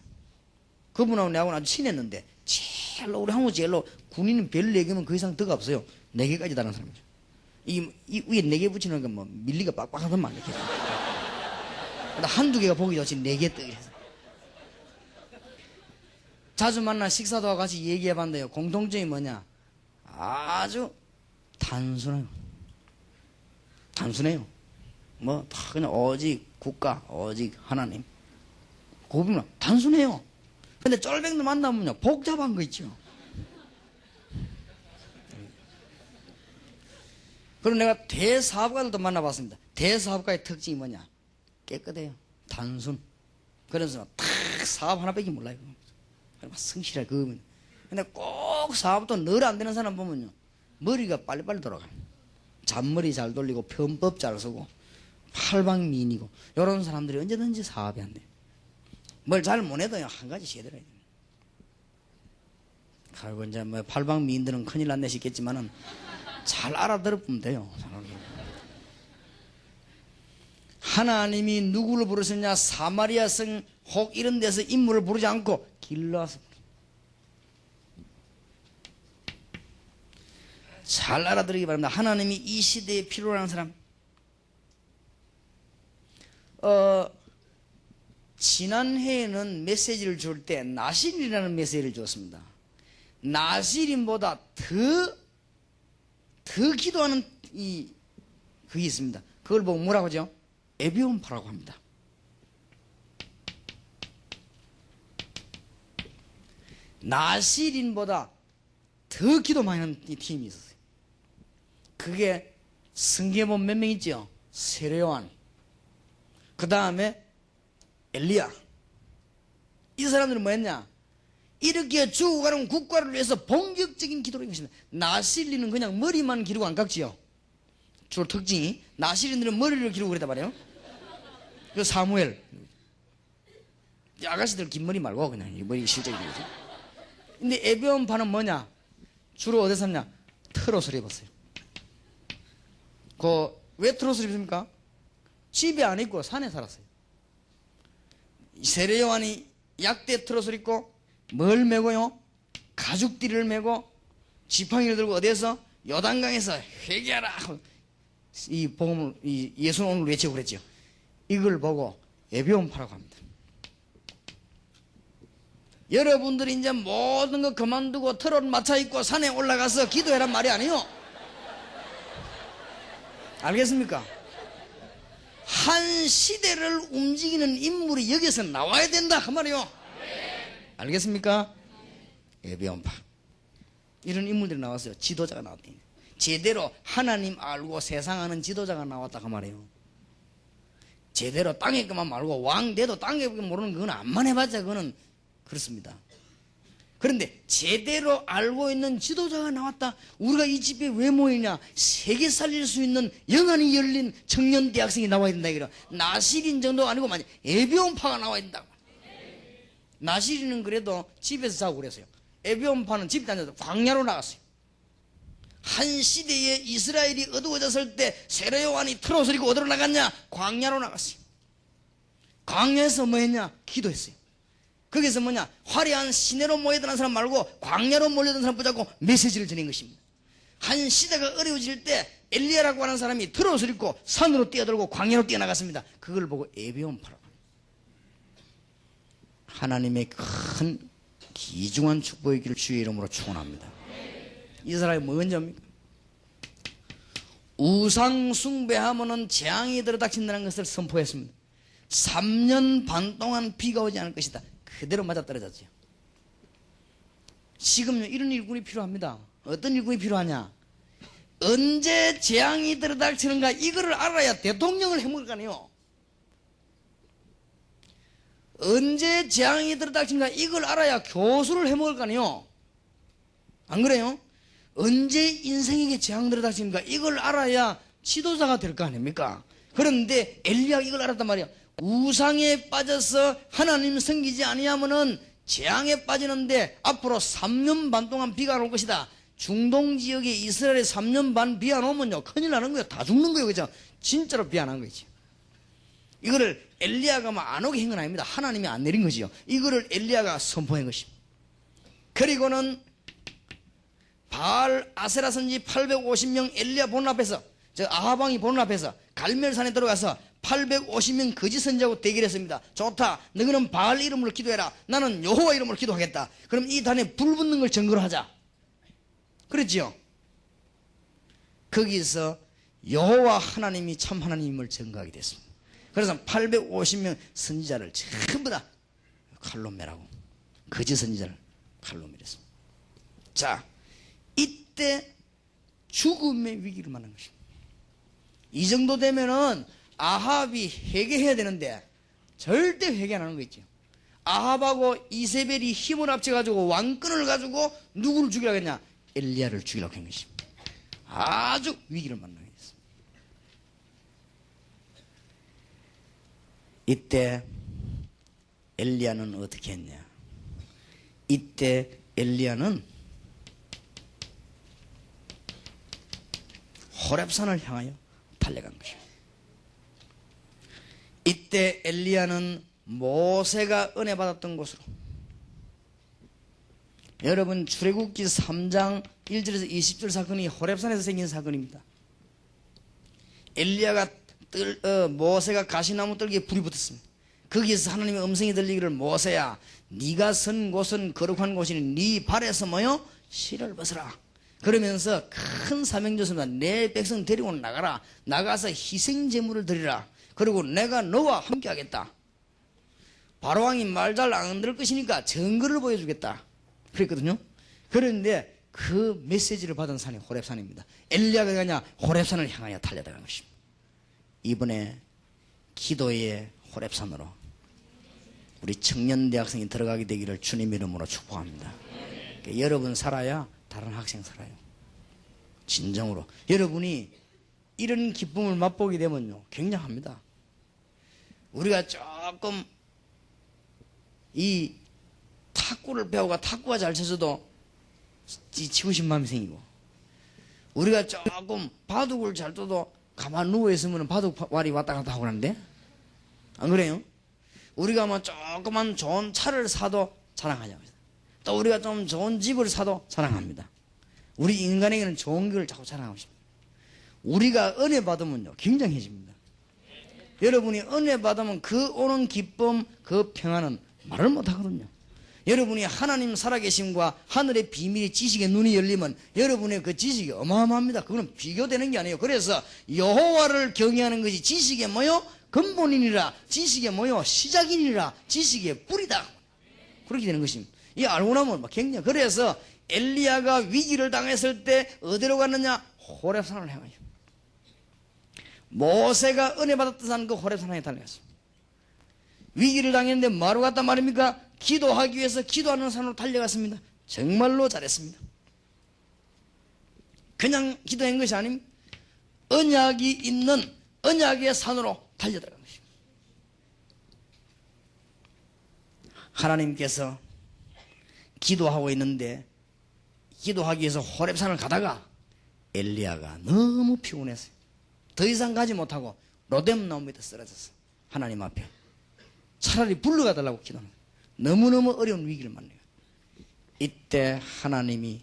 그분하고 내하고는 아주 친했는데 제일 우리 한국 제일로 군인은 별 4개면 그 이상 더 없어요. 4개까지 다른 사람이죠. 이 위에 4개 붙이는 건 뭐 밀리가 빡빡하더만 이렇게. 한두 개가 보기 좋지 4개 뜨기 해서. 자주 만나 식사도 하고 같이 얘기해 봤는데요. 공통점이 뭐냐? 아주 단순해요. 단순해요. 뭐, 다 그냥 오직 국가, 오직 하나님. 고비면 단순해요. 근데 쫄병들 만나면요, 복잡한 거 있죠. 그리고 내가 대사업가들도 만나봤습니다. 대사업가의 특징이 뭐냐? 깨끗해요. 단순. 그래서 딱 사업 하나밖에 몰라요. 성실할 그거면. 근데 꼭 사업도 늘 안 되는 사람 보면요, 머리가 빨리빨리 돌아가요. 잔머리 잘 돌리고 편법 잘 쓰고 팔방미인이고 이런 사람들이 언제든지 사업이 안 돼요. 뭘 잘 못해도요, 한 가지 제대로 해야 돼요. 그리고 이제 뭐 팔방미인들은 큰일 났네 싶겠지만은 잘 알아들으면 돼요. 하나님이 누구를 부르셨냐? 사마리아 성 혹 이런 데서 인물을 부르지 않고 길러서 잘 알아들으기 바랍니다. 하나님이 이 시대에 필요로 하는 사람. 지난해에는 메시지를 줄 때 나실이라는 메시지를 줬습니다. 나실인보다 더 기도하는 그게 있습니다. 그걸 보고 뭐라고 하죠? 에비온파라고 합니다. 나실인보다 더 기도 많이 하는 팀이 있었어요. 그게 성경에 보면 몇 명 있죠? 세례요한, 그 다음에 엘리야. 이 사람들은 뭐 했냐? 이렇게 죽어가는 국가를 위해서 본격적인 기도를 한 것입니다. 나실리는 그냥 머리만 기르고 안 깎지요. 주로 특징이 나실리들은 머리를 기르고 그랬단 말이에요. 그 사무엘, 이 아가씨들 긴 머리 말고 그냥 이 머리 실적인 거죠. 근데 에비온파는 뭐냐? 주로 어디서 샀냐? 트롯을 입었어요. 왜 트롯을 입습니까? 집에 안 입고 산에 살았어요. 세례요한이 약대 트롯을 입고 뭘 메고요? 가죽띠를 메고 지팡이를 들고 어디에서? 요단강에서 회개하라, 이 복음을, 이 예수는 오늘 외치고 그랬죠. 이걸 보고 에비온파라고 합니다. 여러분들이 이제 모든 거 그만두고 트롯 맞춰 입고 산에 올라가서 기도해란 말이 아니요. 알겠습니까? 한 시대를 움직이는 인물이 여기서 나와야 된다 그 말이요. 알겠습니까? 에비온파, 이런 인물들이 나왔어요. 지도자가 나왔대요. 제대로 하나님 알고 세상 아는 지도자가 나왔다 그 말이에요. 제대로 땅에 것만 말고 왕 돼도 땅에 모르는 그건 암만 해봤자 그거는 그렇습니다. 그런데 제대로 알고 있는 지도자가 나왔다. 우리가 이 집에 왜 모이냐? 세계 살릴 수 있는 영안이 열린 청년 대학생이 나와야 된다 이거라. 나실인 정도가 아니고 만약 에비온파가 나와야 된다. 나실인은 그래도 집에서 자고 그랬어요. 에비온파는 집 다녀서 광야로 나갔어요. 한 시대에 이스라엘이 어두워졌을 때 세례요한이 트롯을 입고 어디로 나갔냐? 광야로 나갔어요. 광야에서 뭐 했냐? 기도했어요. 거기서 뭐냐? 화려한 시내로 모여드는 사람 말고 광야로 몰려든 사람 붙잡고 메시지를 전한 것입니다. 한 시대가 어려워질 때 엘리야라고 하는 사람이 트롯을 입고 산으로 뛰어들고 광야로 뛰어나갔습니다. 그걸 보고 에비온파라고 합니다. 하나님의 큰 귀중한 축복의 길을 주의 이름으로 축원합니다. 이 사람이 뭔 점입니까? 우상 숭배하면은 재앙이 들어닥친다는 것을 선포했습니다. 3년 반 동안 비가 오지 않을 것이다. 그대로 맞아떨어졌죠. 지금요 이런 일꾼이 필요합니다. 어떤 일꾼이 필요하냐? 언제 재앙이 들어닥치는가 이거를 알아야 대통령을 해먹을 거 아니에요. 언제 재앙이 들어닥치는가 이걸 알아야 교수를 해먹을 거 아니에요. 안 그래요? 언제 인생에게 재앙 들어닥치는가 이걸 알아야 지도자가 될 거 아닙니까? 그런데 엘리야가 이걸 알았단 말이야. 우상에 빠져서 하나님 섬기지 아니하면은 재앙에 빠지는데 앞으로 3년 반 동안 비가 안 올 것이다. 중동 지역에 이스라엘에 3년 반 비 안 오면요 큰일 나는 거예요. 다 죽는 거예요. 그죠? 진짜로 비 안 온 거지. 이거를 엘리야가 막 안 오게 한 건 아닙니다. 하나님이 안 내린 거지요. 이거를 엘리야가 선포한 것입니다. 그리고는 바알 아세라 선지 850명 엘리야 보는 앞에서, 저 아하방이 보는 앞에서 갈멜산에 들어가서 850명 거짓 선지자하고 대결했습니다. 좋다. 너희는 바알 이름으로 기도해라. 나는 여호와 이름으로 기도하겠다. 그럼 이 단에 불 붙는 걸 증거로 하자. 그랬지요. 거기서 여호와 하나님이 참 하나님임을 증거하게 됐습니다. 그래서 850명 선지자를 전부 다 칼로 매라고, 거짓 선지자를 칼로 매렸습니다. 자, 이때 죽음의 위기를 만난 것입니다. 이 정도 되면은 아합이 회개해야 되는데 절대 회개 안 하는 거 있죠. 아합하고 이세벨이 힘을 합쳐가지고 왕권을 가지고 누구를 죽이려고 했냐? 엘리야를 죽이려고 한 것입니다. 아주 위기를 만나게 됐습니다. 이때 엘리야는 어떻게 했냐? 이때 엘리야는 호렙산을 향하여 달려간 것입니다. 이때 엘리야는 모세가 은혜 받았던 곳으로, 여러분 출애굽기 3장 1절에서 20절 사건이 호렙산에서 생긴 사건입니다. 엘리야가 모세가 가시나무 뜰기에 불이 붙었습니다. 거기에서 하나님의 음성이 들리기를, 모세야 네가 선 곳은 거룩한 곳이니 네 발에서 뭐요? 실을 벗어라. 그러면서 큰 사명 줬습니다. 내 백성 데리고 나가라. 나가서 희생제물을 드리라. 그리고 내가 너와 함께 하겠다. 바로왕이 말 잘 안 들을 것이니까 증거를 보여주겠다. 그랬거든요. 그런데 그 메시지를 받은 산이 호렙산입니다. 엘리야가 가냐? 호렙산을 향하여 달려나간 것입니다. 이번에 기도의 호렙산으로 우리 청년 대학생이 들어가게 되기를 주님 이름으로 축복합니다. 그러니까 여러분 살아야 다른 학생 살아요. 진정으로. 여러분이 이런 기쁨을 맛보게 되면요, 굉장합니다. 우리가 조금 이 탁구를 배우가 탁구가 잘 쳐서도 치고 싶은 마음이 생기고, 우리가 조금 바둑을 잘 떠도 가만 누워있으면 바둑알이 왔다 갔다 하고 그러는데, 안 그래요? 우리가 뭐 조그만 좋은 차를 사도 자랑하자고, 또 우리가 좀 좋은 집을 사도 자랑합니다. 우리 인간에게는 좋은 걸 자꾸 자랑하고 싶습니다. 우리가 은혜 받으면요, 굉장해집니다. 여러분이 은혜 받으면 그 오는 기쁨, 그 평안은 말을 못하거든요. 여러분이 하나님 살아계심과 하늘의 비밀의 지식의 눈이 열리면 여러분의 그 지식이 어마어마합니다. 그거는 비교되는 게 아니에요. 그래서 여호와를 경외하는 것이 지식의 뭐요? 근본이니라. 지식의 뭐요? 시작이니라. 지식의 뿌리다. 그렇게 되는 것입니다. 이 알고 나면 막 굉장히. 그래서 엘리야가 위기를 당했을 때 어디로 갔느냐? 호렙산을 향하여. 모세가 은혜 받았던 산 그 호렙산을 향해 달려갔습니다. 위기를 당했는데 뭐하러 갔단 말입니까? 기도하기 위해서 기도하는 산으로 달려갔습니다. 정말로 잘했습니다. 그냥 기도한 것이 아닙니다. 언약이 있는 언약의 산으로 달려들어간 것입니다. 하나님께서 기도하고 있는데, 기도하기 위해서 호렙산을 가다가 엘리야가 너무 피곤했어요. 더 이상 가지 못하고 로뎀 나무 밑에 쓰러졌어. 하나님 앞에 차라리 불러가 달라고 기도하는 거예요. 너무너무 어려운 위기를 만나요. 이때 하나님이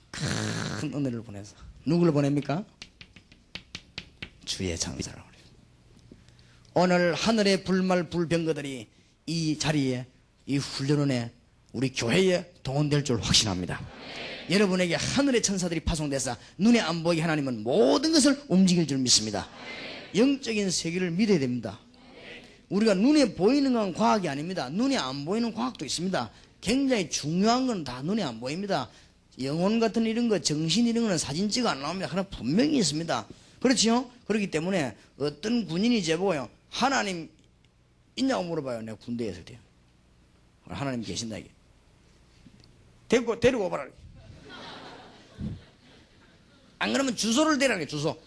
큰 은혜를 보내서 누구를 보냅니까? 주의 장사라고 그래요. 오늘 하늘의 불말 불병거들이 이 자리에, 이 훈련원에, 우리 교회에 동원될 줄 확신합니다. 여러분에게 하늘의 천사들이 파송돼서 눈에 안 보이게 하나님은 모든 것을 움직일 줄 믿습니다. 영적인 세계를 믿어야 됩니다. 우리가 눈에 보이는 건 과학이 아닙니다. 눈에 안 보이는 과학도 있습니다. 굉장히 중요한 건 다 눈에 안 보입니다. 영혼 같은 이런 거, 정신 이런 거는 사진 찍어 안 나옵니다. 하나 분명히 있습니다. 그렇죠? 그렇기 때문에 어떤 군인이 제보요, 하나님 있냐고 물어봐요. 내가 군대에 있을 때. 하나님 계신다 이게. 데리고 오봐라. 안 그러면 주소를 대라는 게, 주소.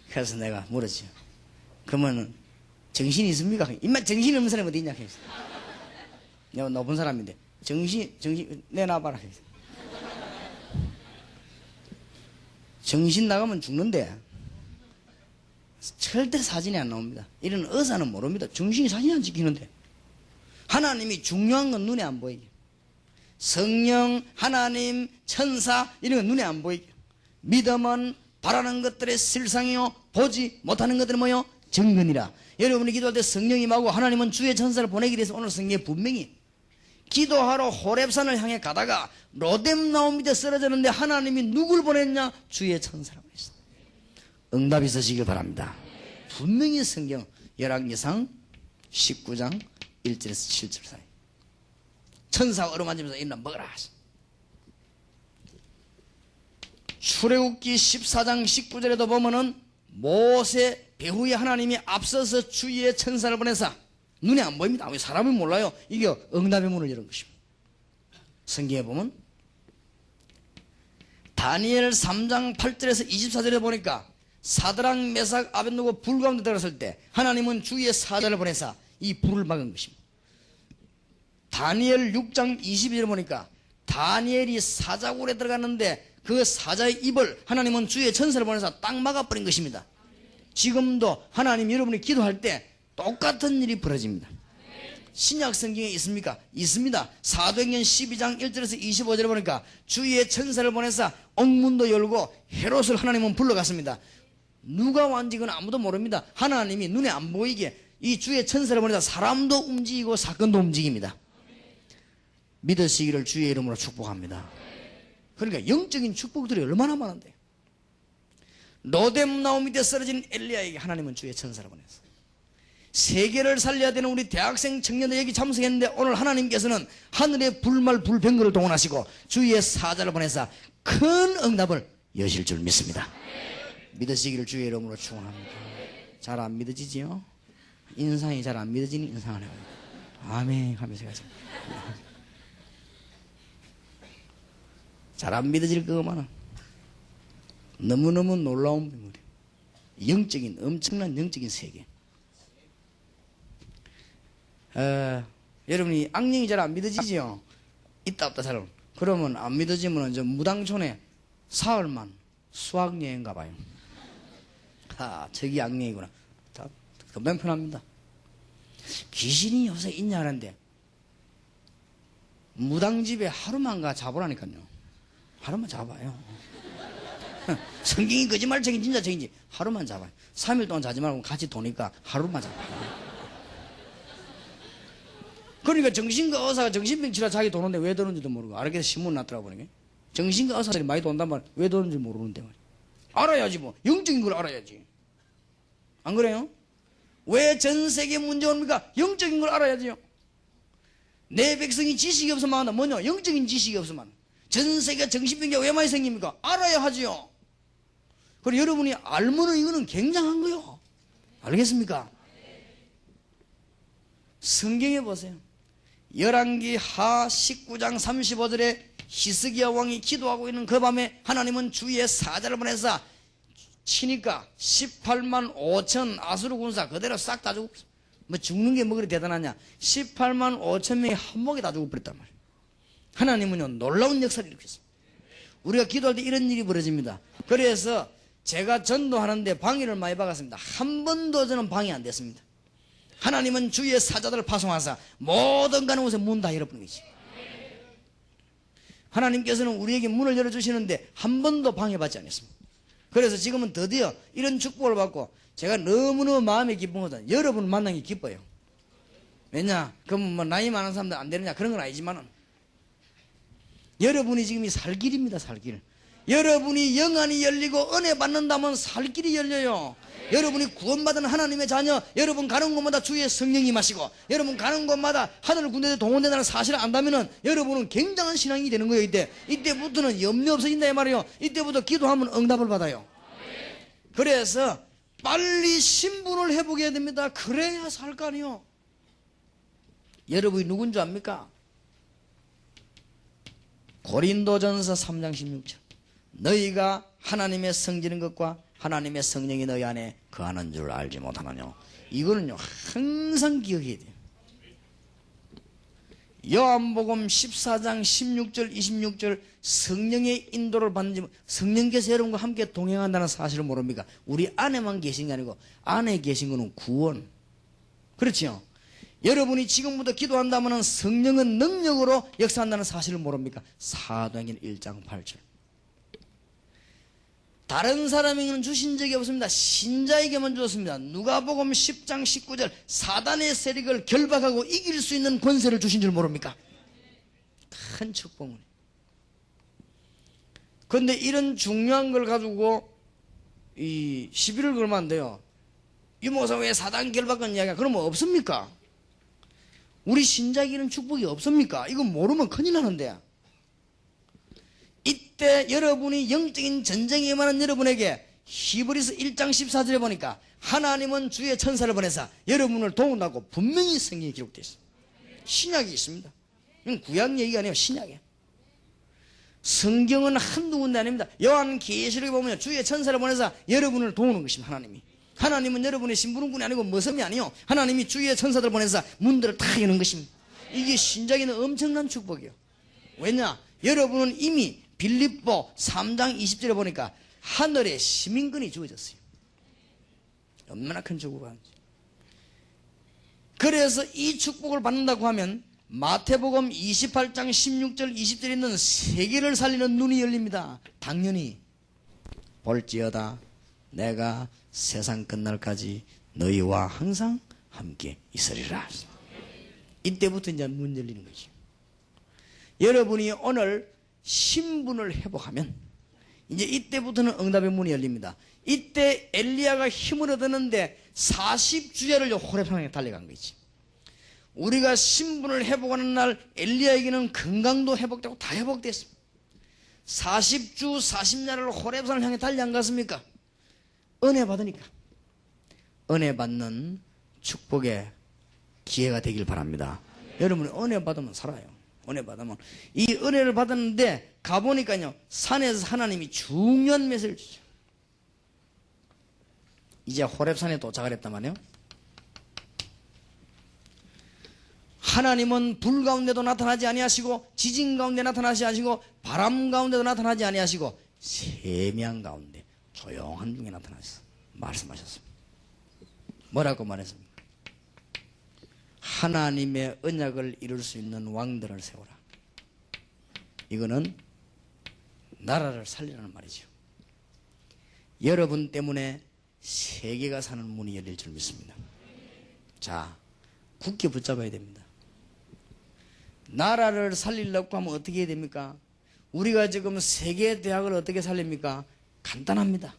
그래서 내가 물었죠. 그러면 정신이 있습니까? 임마 정신이 없는 사람이 어디 있냐? 그랬어. 내가 높은 사람인데 정신 내놔봐라. 그랬어. 정신 나가면 죽는데 절대 사진이 안 나옵니다. 이런 의사는 모릅니다. 정신이 사진 안 찍히는데. 하나님이 중요한 건 눈에 안 보이게. 성령, 하나님, 천사 이런 건 눈에 안 보이게. 믿음은 바라는 것들의 실상이요 보지 못하는 것들은 뭐요? 정근이라. 여러분이 기도할 때 성령이 임하고 하나님은 주의 천사를 보내기 위해서 오늘 성경에 분명히 기도하러 호렙산을 향해 가다가 로뎀나무 밑에 쓰러졌는데 하나님이 누굴 보냈냐? 주의 천사를 보냈습니다. 응답이 있으시길 바랍니다. 분명히 성경 열왕기상 19장 1절에서 7절 사이 천사가 어루만지면서 일어나 먹으라 하시. 출애굽기 14장 19절에도 보면은 모세 배후에 하나님이 앞서서 주의 천사를 보내사 눈에 안 보입니다. 왜 사람이 몰라요? 이게 응답의 문을 열은 것입니다. 성경에 보면 다니엘 3장 8절에서 24절에 보니까 사드락 메삭 아벳느고 불 가운데 들어갔을 때 하나님은 주의 사자를 보내사 이 불을 막은 것입니다. 다니엘 6장 22절에 보니까 다니엘이 사자굴에 들어갔는데 그 사자의 입을 하나님은 주의 천사를 보내서 딱 막아버린 것입니다. 지금도 하나님 여러분이 기도할 때 똑같은 일이 벌어집니다. 신약 성경에 있습니까? 있습니다. 사도행전 12장 1절에서 25절에 보니까 주의 천사를 보내서 옥문도 열고 헤롯을 하나님은 불러갔습니다. 누가 왔는지 그건 아무도 모릅니다. 하나님이 눈에 안 보이게 이 주의 천사를 보내서 사람도 움직이고 사건도 움직입니다. 믿으시기를 주의 이름으로 축복합니다. 그러니까 영적인 축복들이 얼마나 많은데 로뎀나무 밑에 쓰러진 엘리야에게 하나님은 주의 천사를 보냈어요. 세계를 살려야 되는 우리 대학생 청년들 여기 참석했는데 오늘 하나님께서는 하늘의 불말 불병거를 동원하시고 주의 사자를 보내서 큰 응답을 여실 줄 믿습니다. 믿으시기를 주의 이름으로 축원합니다. 잘 안 믿어지지요? 인상이 잘 안 믿어지는 인상을 해요. 아멘 하면서 가자. 잘 안 믿어질 것만은 너무너무 놀라운 비밀이에요. 영적인 엄청난 영적인 세계. 여러분이 악령이 잘 안 믿어지지요? 있다 없다 사람. 그러면 안 믿어지면 저 무당촌에 사흘만 수학여행 가봐요. 저기 악령이구나. 다 금방 편합니다. 귀신이 요새 있냐 하는데 무당집에 하루만 가 잡으라니까요. 하루만 잡아요. 성경이 거짓말적인 진짜적인지 하루만 잡아요. 3일 동안 자지 말고 같이 도니까 하루만 잡아요. 그러니까 정신과 의사가 정신병 치료 자기 도는데 왜 도는지도 모르고 알게 신문 났더라고 보니까 정신과 의사들이 많이 돈단 말이야. 왜 도는지 모르는데 말이야. 알아야지 뭐. 영적인 걸 알아야지. 안 그래요? 왜 전 세계 문제가 옵니까? 영적인 걸 알아야지요. 내 백성이 지식이 없으면 한다. 뭐냐? 영적인 지식이 없으면. 전 세계 정신병자가 왜 많이 생깁니까? 알아야 하지요. 그리고 여러분이 알면은 이거는 굉장한 거요. 알겠습니까? 성경에 보세요. 열왕기 하 19장 35절에 히스기야 왕이 기도하고 있는 그 밤에 하나님은 주의 사자를 보내서 치니까 18만 5천 아수르 군사 그대로 싹 다 죽고, 뭐 죽는 게 뭐 그리 대단하냐. 18만 5천 명이 한 목에 다 죽어버렸단 말이에요. 하나님은요 놀라운 역사를 일으켰습니다. 우리가 기도할 때 이런 일이 벌어집니다. 그래서 제가 전도하는데 방해를 많이 받았습니다. 한 번도 저는 방해 안 됐습니다. 하나님은 주의 사자들을 파송하사 모든 가는 곳에 문 다 열어버린 거지. 하나님께서는 우리에게 문을 열어주시는데 한 번도 방해받지 않았습니다. 그래서 지금은 드디어 이런 축복을 받고 제가 너무너무 마음이 기쁜 것은 여러분 만난 게 기뻐요. 왜냐? 그럼 뭐 나이 많은 사람들 안 되느냐? 그런 건 아니지만은 여러분이 지금 이 살 길입니다. 살 길. 여러분이 영안이 열리고 은혜 받는다면 살 길이 열려요. 여러분이 구원받은 하나님의 자녀, 여러분 가는 곳마다 주의 성령이 마시고 여러분 가는 곳마다 하늘 군대에 동원된다는 사실을 안다면은 여러분은 굉장한 신앙이 되는 거예요. 이때부터는 염려 없어진다 이 말이에요. 이때부터 기도하면 응답을 받아요. 그래서 빨리 신분을 회복해야 됩니다. 그래야 살 거 아니에요. 여러분이 누군 줄 압니까? 고린도전서 3장 16절. 너희가 하나님의 성지는 것과 하나님의 성령이 너희 안에 거하는 줄 알지 못하느냐. 이거는요 항상 기억해야 돼요. 요한복음 14장 16절 26절 성령의 인도를 받는지, 성령께서 여러분과 함께 동행한다는 사실을 모릅니까? 우리 안에만 계신 게 아니고 안에 계신 거는 구원. 그렇지요. 여러분이 지금부터 기도한다면 성령은 능력으로 역사한다는 사실을 모릅니까? 사도행전 1장 8절. 다른 사람에게는 주신 적이 없습니다. 신자에게만 주었습니다. 누가복음 10장 19절 사단의 세력을 결박하고 이길 수 있는 권세를 주신 줄 모릅니까? 큰 축복은. 그런데 이런 중요한 걸 가지고 이 시비를 걸면 안 돼요. 이 목사 왜 사단 결박한 이야기가 그러면 없습니까? 우리 신자에게는 축복이 없습니까? 이거 모르면 큰일 나는데. 이때 여러분이 영적인 전쟁에 임하는 여러분에게 히브리서 1장 14절에 보니까 하나님은 주의 천사를 보내사 여러분을 도운다고 분명히 성경에 기록되어 있습니다. 신약이 있습니다. 이건 구약 얘기가 아니에요. 신약이에요. 성경은 한두 군데 아닙니다. 요한계시록에 보면 주의 천사를 보내사 여러분을 도우는 것입니다. 하나님은 여러분의 심부름꾼이 아니고 머슴이 아니요, 하나님이 주의 천사들 보내사 문들을 다 여는 것입니다. 이게 신자에게는 엄청난 축복이에요. 왜냐? 여러분은 이미 빌립보 3장 20절에 보니까 하늘에 시민권이 주어졌어요. 얼마나 큰 축복인지. 그래서 이 축복을 받는다고 하면 마태복음 28장 16절 20절에 있는 세계를 살리는 눈이 열립니다. 당연히 볼지어다 내가 세상 끝날까지 너희와 항상 함께 있으리라. 이때부터 이제 문 열리는 거죠. 여러분이 오늘 신분을 회복하면 이제 이때부터는 응답의 문이 열립니다. 이때 엘리야가 힘을 얻었는데 40주야를 호렙산에 달려간 거지. 우리가 신분을 회복하는 날 엘리야에게는 건강도 회복되고 다 회복됐습니다. 40주 40야를 호렙산을 향해 달리 안 갔습니까? 은혜 받으니까. 은혜 받는 축복의 기회가 되길 바랍니다. 여러분이 은혜 받으면 살아요. 은혜 받으면. 이 은혜를 받았는데 가보니까요, 산에서 하나님이 중요한 메시지를 주죠. 이제 호렙산에 도착을 했단 말이에요. 하나님은 불 가운데도 나타나지 아니하시고 지진 가운데 나타나지 아니하시고 바람 가운데도 나타나지 아니하시고 세미한 가운데 조용한 중에 나타나셔서 말씀하셨습니다. 뭐라고 말했습니까? 하나님의 언약을 이룰 수 있는 왕들을 세우라. 이거는 나라를 살리라는 말이죠. 여러분 때문에 세계가 사는 문이 열릴 줄 믿습니다. 자, 굳게 붙잡아야 됩니다. 나라를 살리려고 하면 어떻게 해야 됩니까? 우리가 지금 세계 대학을 어떻게 살립니까? 간단합니다.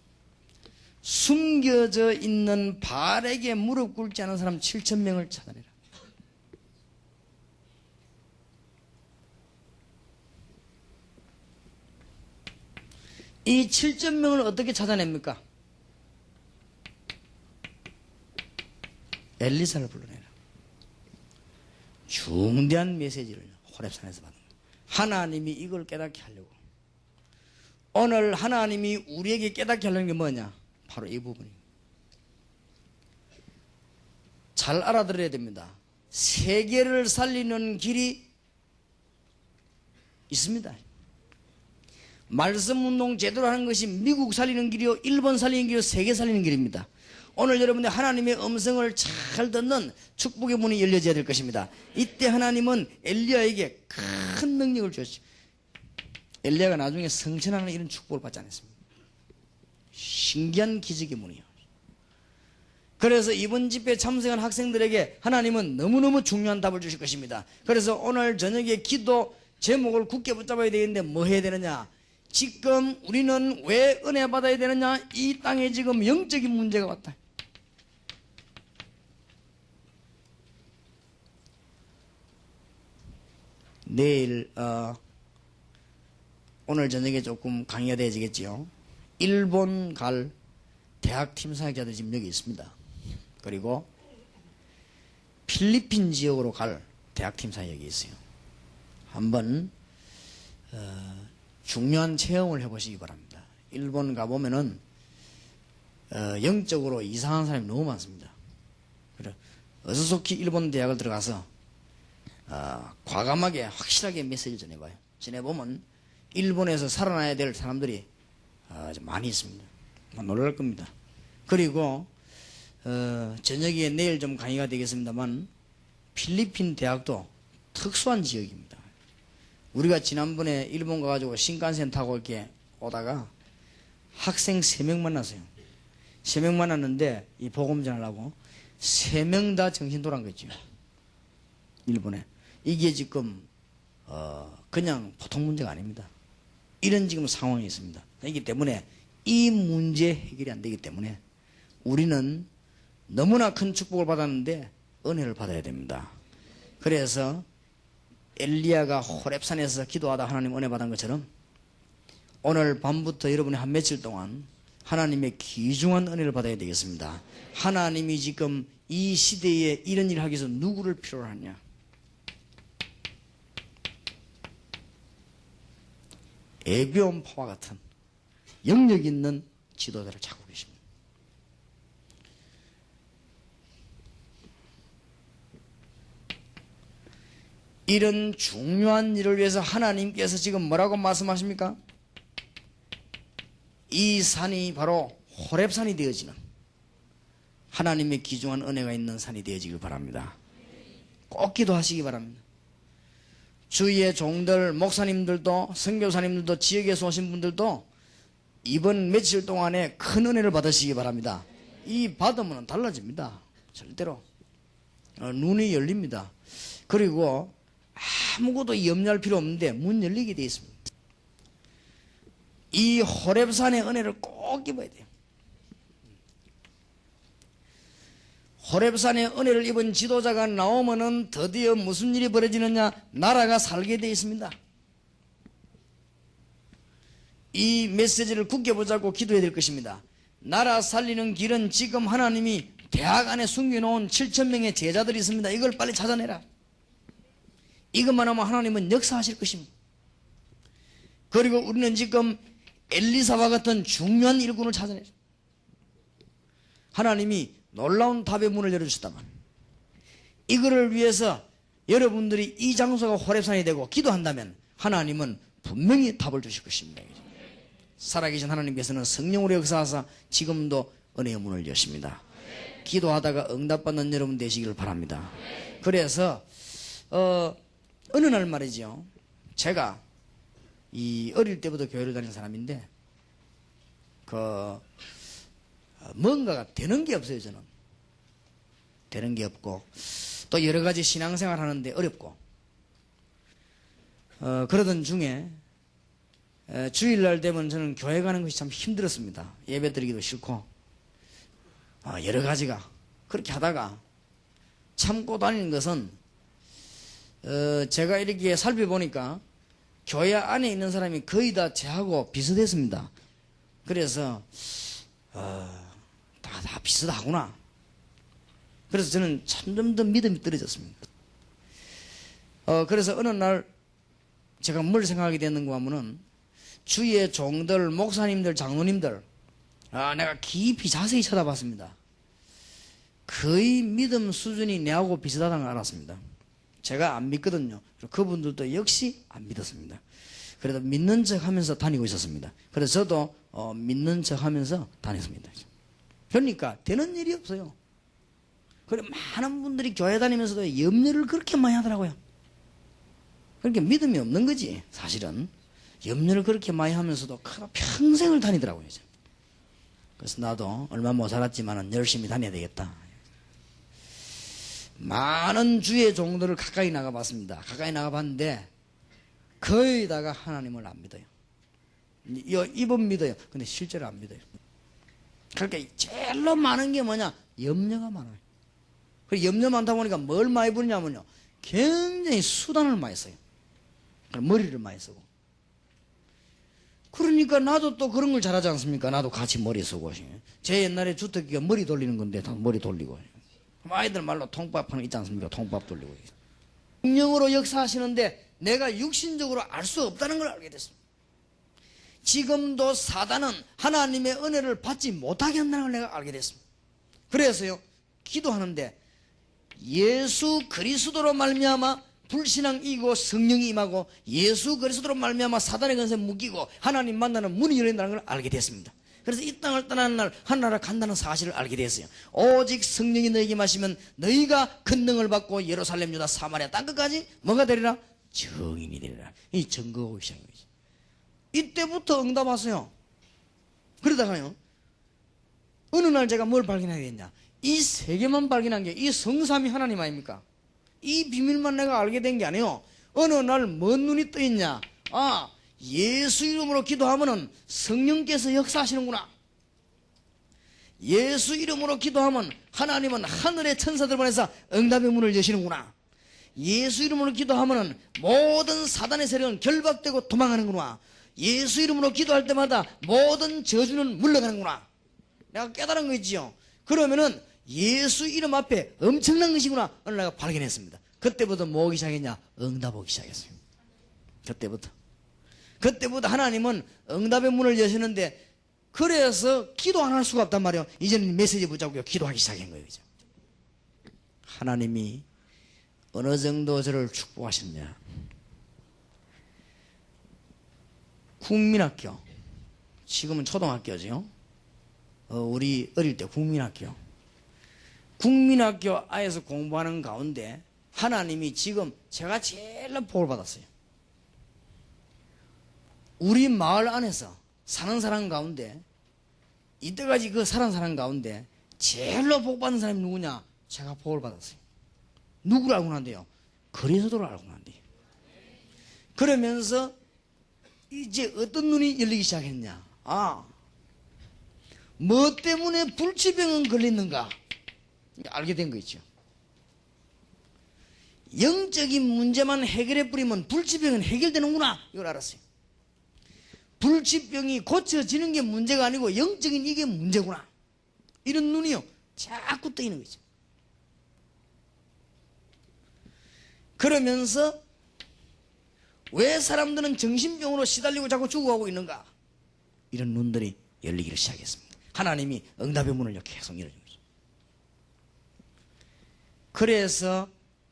숨겨져 있는 바알에게 무릎 꿇지 않은 사람 7,000명을 찾아내라. 이 7,000명을 어떻게 찾아냅니까? 엘리사를 불러내라. 중대한 메시지를 호렙산에서 받은 거예요. 하나님이 이걸 깨닫게 하려고. 오늘 하나님이 우리에게 깨닫게 하려는 게 뭐냐? 바로 이 부분입니다. 잘 알아들어야 됩니다. 세계를 살리는 길이 있습니다. 말씀운동 제대로 하는 것이 미국 살리는 길이요, 일본 살리는 길이요, 세계 살리는 길입니다. 오늘 여러분들 하나님의 음성을 잘 듣는 축복의 문이 열려져야 될 것입니다. 이때 하나님은 엘리야에게 큰 능력을 주었죠. 엘리야가 나중에 성천하는 이런 축복을 받지 않았습니다. 신기한 기적의 문이요. 그래서 이번 집회에 참석한 학생들에게 하나님은 너무너무 중요한 답을 주실 것입니다. 그래서 오늘 저녁에 기도 제목을 굳게 붙잡아야 되겠는데 뭐 해야 되느냐? 지금 우리는 왜 은혜 받아야 되느냐? 이 땅에 지금 영적인 문제가 왔다. 내일 오늘 저녁에 조금 강의가 되어지겠지요. 일본 갈 대학팀 사역자들이 지금 여기 있습니다. 그리고 필리핀 지역으로 갈 대학팀 사역이 있어요. 한번 중요한 체험을 해보시기 바랍니다. 일본 가보면은 영적으로 이상한 사람이 너무 많습니다. 그래 어수속히 일본 대학을 들어가서 과감하게 확실하게 메시지를 전해봐요. 전해보면 일본에서 살아나야 될 사람들이 많이 있습니다. 놀랄 겁니다. 그리고 저녁에 내일 좀 강의가 되겠습니다만 필리핀 대학도 특수한 지역입니다. 우리가 지난번에 일본 가가지고 신칸센 타고 이렇게 오다가 학생 3명 만났어요. 3명 만났는데 이 복음 전하려고 3명 다 정신 돌아간 거죠. 일본에. 이게 지금 그냥 보통 문제가 아닙니다. 이런 지금 상황이 있습니다. 그렇기 때문에 이 문제 해결이 안 되기 때문에 우리는 너무나 큰 축복을 받았는데 은혜를 받아야 됩니다. 그래서 엘리야가 호렙산에서 기도하다 하나님 은혜 받은 것처럼 오늘 밤부터 여러분이 한 며칠 동안 하나님의 귀중한 은혜를 받아야 되겠습니다. 하나님이 지금 이 시대에 이런 일을 하기 위해서 누구를 필요로 하냐? 에비온파와 같은 영역 있는 지도자를 찾고 계십니다. 이런 중요한 일을 위해서 하나님께서 지금 뭐라고 말씀하십니까? 이 산이 바로 호렙산이 되어지는 하나님의 귀중한 은혜가 있는 산이 되어지길 바랍니다. 꼭 기도하시기 바랍니다. 주위의 종들, 목사님들도, 선교사님들도, 지역에서 오신 분들도 이번 며칠 동안에 큰 은혜를 받으시기 바랍니다. 이 받으면 달라집니다. 절대로. 눈이 열립니다. 그리고 아무것도 염려할 필요 없는데 문 열리게 되어 있습니다. 이 호렙산의 은혜를 꼭 입어야 돼요. 호렙산의 은혜를 입은 지도자가 나오면은 드디어 무슨 일이 벌어지느냐? 나라가 살게 되어 있습니다. 이 메시지를 굳게 붙잡고 기도해야 될 것입니다. 나라 살리는 길은 지금 하나님이 대학 안에 숨겨놓은 7,000명의 제자들이 있습니다. 이걸 빨리 찾아내라. 이것만 하면 하나님은 역사하실 것입니다. 그리고 우리는 지금 엘리사와 같은 중요한 일꾼을 찾아내라. 하나님이 놀라운 답의 문을 열어주셨다만 이거를 위해서 여러분들이 이 장소가 호렙산이 되고 기도한다면 하나님은 분명히 답을 주실 것입니다. 살아계신 하나님께서는 성령으로 역사하사 지금도 은혜의 문을 여십니다. 기도하다가 응답받는 여러분 되시기를 바랍니다. 그래서 어느 날 말이죠. 제가 이 어릴 때부터 교회를 다니는 사람인데 뭔가가 되는 게 없어요. 저는 되는 게 없고 또 여러 가지 신앙생활 하는데 어렵고 그러던 중에 주일날 되면 저는 교회 가는 것이 참 힘들었습니다. 예배 드리기도 싫고 여러 가지가 그렇게 하다가 참고 다니는 것은 제가 이렇게 살펴보니까 교회 안에 있는 사람이 거의 다 저하고 비슷했습니다. 그래서 다 비슷하구나. 그래서 저는 점점 더 믿음이 떨어졌습니다. 그래서 어느 날 제가 뭘 생각하게 됐는가 하면은 주위의 종들, 목사님들, 장로님들 내가 깊이 자세히 쳐다봤습니다. 거의 믿음 수준이 내하고 비슷하다는 걸 알았습니다. 제가 안 믿거든요. 그분들도 역시 안 믿었습니다. 그래도 믿는 척 하면서 다니고 있었습니다. 그래서 저도 믿는 척 하면서 다녔습니다. 그러니까 되는 일이 없어요. 그래 많은 분들이 교회 다니면서도 염려를 그렇게 많이 하더라고요. 그러니까 믿음이 없는 거지. 사실은 염려를 그렇게 많이 하면서도 평생을 다니더라고요. 그래서 나도 얼마 못 살았지만 열심히 다녀야 되겠다. 많은 주의 종들을 가까이 나가봤습니다. 가까이 나가봤는데 거의 다가 하나님을 안 믿어요. 입은 믿어요. 근데 실제로 안 믿어요. 그러니까 제일로 많은 게 뭐냐? 염려가 많아요. 그리고 염려 많다 보니까 뭘 많이 부리냐면요, 굉장히 수단을 많이 써요. 머리를 많이 쓰고. 그러니까 나도 또 그런 걸 잘하지 않습니까? 나도 같이 머리 쓰고. 제 옛날에 주특기가 머리 돌리는 건데 다 머리 돌리고. 아이들 말로 통밥하는 거 있지 않습니까? 통밥 돌리고. 성령으로 역사하시는데 내가 육신적으로 알 수 없다는 걸 알게 됐습니다. 지금도 사단은 하나님의 은혜를 받지 못하게 한다는 걸 내가 알게 됐습니다. 그래서요, 기도하는데 예수 그리스도로 말미암아 불신앙 이기고 성령이 임하고 예수 그리스도로 말미암아 사단의 권세 묶이고 하나님 만나는 문이 열린다는 걸 알게 됐습니다. 그래서 이 땅을 떠나는 날 하나나라 간다는 사실을 알게 됐어요. 오직 성령이 너에게 마시면 너희가 권능을 받고 예루살렘 유다 사마리아 땅끝까지 뭐가 되리라? 증인이 되리라. 이 증거하기 시작인 거지. 이때부터 응답 왔어요. 그러다가요, 어느 날 제가 뭘 발견하게 됐냐? 이 세 개만 발견한 게 이 성삼위 하나님 아닙니까? 이 비밀만 내가 알게 된 게 아니에요. 어느 날 뭔 눈이 떠 있냐? 아, 예수 이름으로 기도하면은 성령께서 역사하시는구나. 예수 이름으로 기도하면 하나님은 하늘의 천사들 보내서 응답의 문을 여시는구나. 예수 이름으로 기도하면은 모든 사단의 세력은 결박되고 도망가는구나. 예수 이름으로 기도할 때마다 모든 저주는 물러가는구나. 내가 깨달은 거 있지요. 그러면은 예수 이름 앞에 엄청난 것이구나. 오늘 내가 발견했습니다. 그때부터 뭐 오기 시작했냐? 응답 오기 시작했어요. 그때부터 하나님은 응답의 문을 여시는데, 그래서 기도 안 할 수가 없단 말이에요. 이제는 메시지 붙잡고 기도하기 시작한 거예요. 그죠? 하나님이 어느 정도 저를 축복하셨냐? 국민학교, 지금은 초등학교죠. 우리 어릴 때 국민학교 안에서 공부하는 가운데 하나님이 지금 제가 제일 복을 받았어요. 우리 마을 안에서 사는 사람 가운데, 이때까지 그 사는 사람 가운데 제일로 복 받는 사람이 누구냐? 제가 복을 받았어요. 누구를 알고 난대요? 그리스도를 알고 난대요. 그러면서 이제 어떤 눈이 열리기 시작했냐? 아, 뭐 때문에 불치병은 걸렸는가? 알게 된 거 있죠. 영적인 문제만 해결해 버리면 불치병은 해결되는구나. 이걸 알았어요. 불치병이 고쳐지는 게 문제가 아니고 영적인 이게 문제구나. 이런 눈이요, 자꾸 떠있는 거죠. 그러면서 왜 사람들은 정신병으로 시달리고 자꾸 죽어가고 있는가? 이런 눈들이 열리기를 시작했습니다. 하나님이 응답의 문을 계속 열어준 거죠. 그래서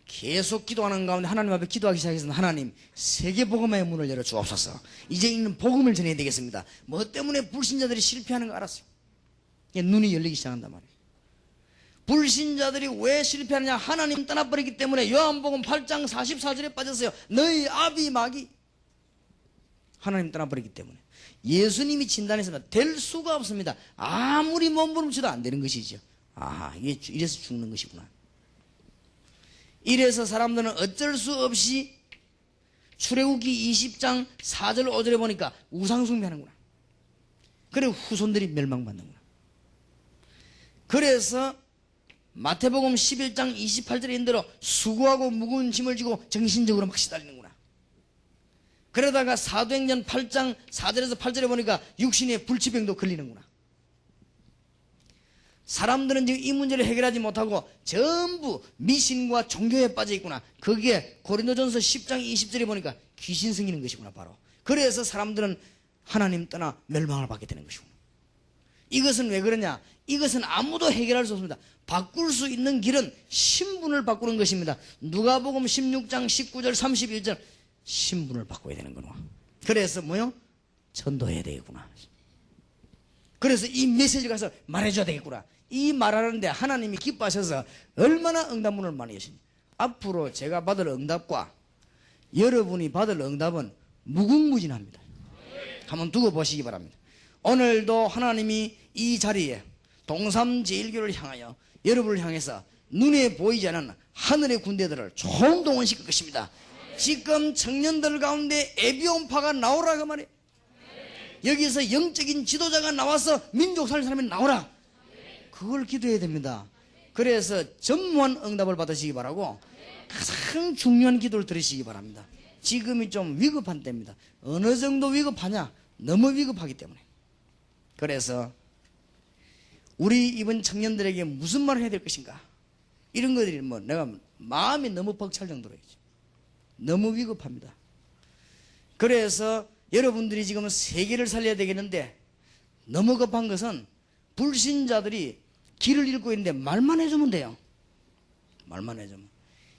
계속 기도하는 가운데 하나님 앞에 기도하기 시작해서, 하나님 세계복음의 문을 열어 주옵소서. 이제 있는 복음을 전해야 되겠습니다. 뭐 때문에 불신자들이 실패하는 거 알았어요. 눈이 열리기 시작한단 말이에요. 불신자들이 왜 실패하느냐? 하나님 떠나버리기 때문에. 요한복음 8장 44절에 빠졌어요. 너희 아비 마귀. 하나님 떠나버리기 때문에. 예수님이 진단했습니다. 될 수가 없습니다. 아무리 몸부림쳐도 안 되는 것이죠. 아, 이게 이래서 죽는 것이구나. 이래서 사람들은 어쩔 수 없이 출애굽기 20장 4절 5절에 보니까 우상숭배하는구나. 그래 후손들이 멸망받는구나. 그래서 마태복음 11장 28절에 있는 대로 수고하고 무거운 짐을 지고 정신적으로 막 시달리는구나. 그러다가 사도행전 8장 4절에서 8절에 보니까 육신의 불치병도 걸리는구나. 사람들은 지금 이 문제를 해결하지 못하고 전부 미신과 종교에 빠져 있구나. 그게 고린도전서 10장 20절에 보니까 귀신 생기는 것이구나. 바로 그래서 사람들은 하나님 떠나 멸망을 받게 되는 것이구나. 이것은 왜 그러냐? 이것은 아무도 해결할 수 없습니다. 바꿀 수 있는 길은 신분을 바꾸는 것입니다. 누가복음 16장 19절 31절 신분을 바꿔야 되는 거구나. 그래서 뭐요? 전도해야 되겠구나. 그래서 이 메시지를 가서 말해줘야 되겠구나. 이 말하는데 하나님이 기뻐하셔서 얼마나 응답문을 많이 여시니. 앞으로 제가 받을 응답과 여러분이 받을 응답은 무궁무진합니다. 한번 두고 보시기 바랍니다. 오늘도 하나님이 이 자리에 동삼제일교를 향하여 여러분을 향해서 눈에 보이지 않는 하늘의 군대들을 총동원시킬 것입니다. 지금 청년들 가운데 에비온파가 나오라 그 말이에요. 여기서 영적인 지도자가 나와서 민족 살릴 사람이 나오라. 그걸 기도해야 됩니다. 그래서 전무한 응답을 받으시기 바라고 가장 중요한 기도를 들으시기 바랍니다. 지금이 좀 위급한 때입니다. 어느 정도 위급하냐? 너무 위급하기 때문에. 그래서 우리 이번 청년들에게 무슨 말을 해야 될 것인가? 이런 것들이 뭐 내가 마음이 너무 벅찰 정도로 너무 위급합니다. 그래서 여러분들이 지금 세계를 살려야 되겠는데 너무 급한 것은 불신자들이 길을 잃고 있는데 말만 해주면 돼요. 말만 해주면.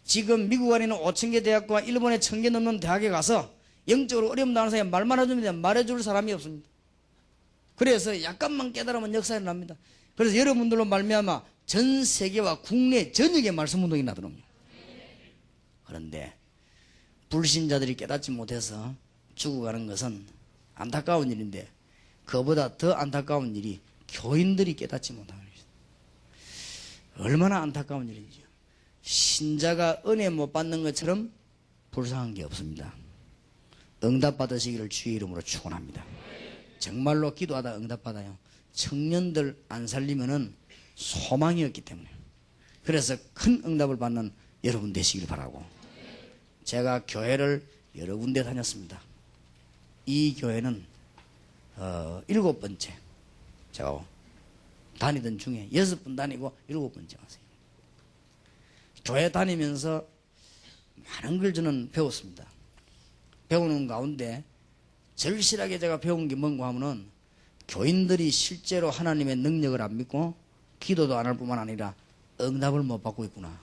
지금 미국 안에 있는 5,000개 대학과 일본의 1,000개 넘는 대학에 가서 영적으로 어려움 당하는 사람이 말만 해주면 돼요. 말해줄 사람이 없습니다. 그래서 약간만 깨달으면 역사가 일어납니다. 그래서 여러분들로 말미암아 전 세계와 국내 전역에 말씀 운동이 나더랍니다. 그런데 불신자들이 깨닫지 못해서 죽어가는 것은 안타까운 일인데 그보다 더 안타까운 일이 교인들이 깨닫지 못하는 것입니다. 얼마나 안타까운 일인지요. 신자가 은혜 못 받는 것처럼 불쌍한 게 없습니다. 응답 받으시기를 주의 이름으로 축원합니다. 정말로 기도하다 응답 받아요. 청년들 안 살리면은 소망이 없기 때문에. 그래서 큰 응답을 받는 여러분 되시길 바라고. 제가 교회를 여러 군데 다녔습니다. 이 교회는 7번째 제가 다니던 중에 6번 다니고 7번째 왔어요. 교회 다니면서 많은 걸 저는 배웠습니다. 배우는 가운데 절실하게 제가 배운 게 뭔가 하면은 교인들이 실제로 하나님의 능력을 안 믿고 기도도 안 할 뿐만 아니라 응답을 못 받고 있구나.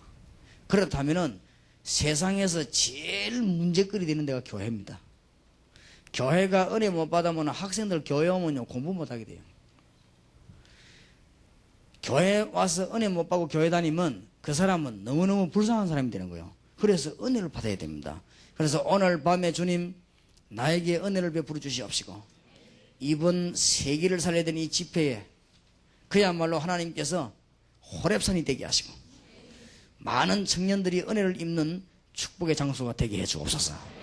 그렇다면은 세상에서 제일 문제거리 되는 데가 교회입니다. 교회가 은혜 못 받으면 학생들 교회 오면요 공부 못 하게 돼요. 교회 와서 은혜 못 받고 교회 다니면 그 사람은 너무너무 불쌍한 사람이 되는 거예요. 그래서 은혜를 받아야 됩니다. 그래서 오늘 밤에 주님 나에게 은혜를 베풀어 주시옵시고 이번 세기를 살려야 되는 이 집회에 그야말로 하나님께서 호렙산이 되게 하시고 많은 청년들이 은혜를 입는 축복의 장소가 되게 해 주옵소서.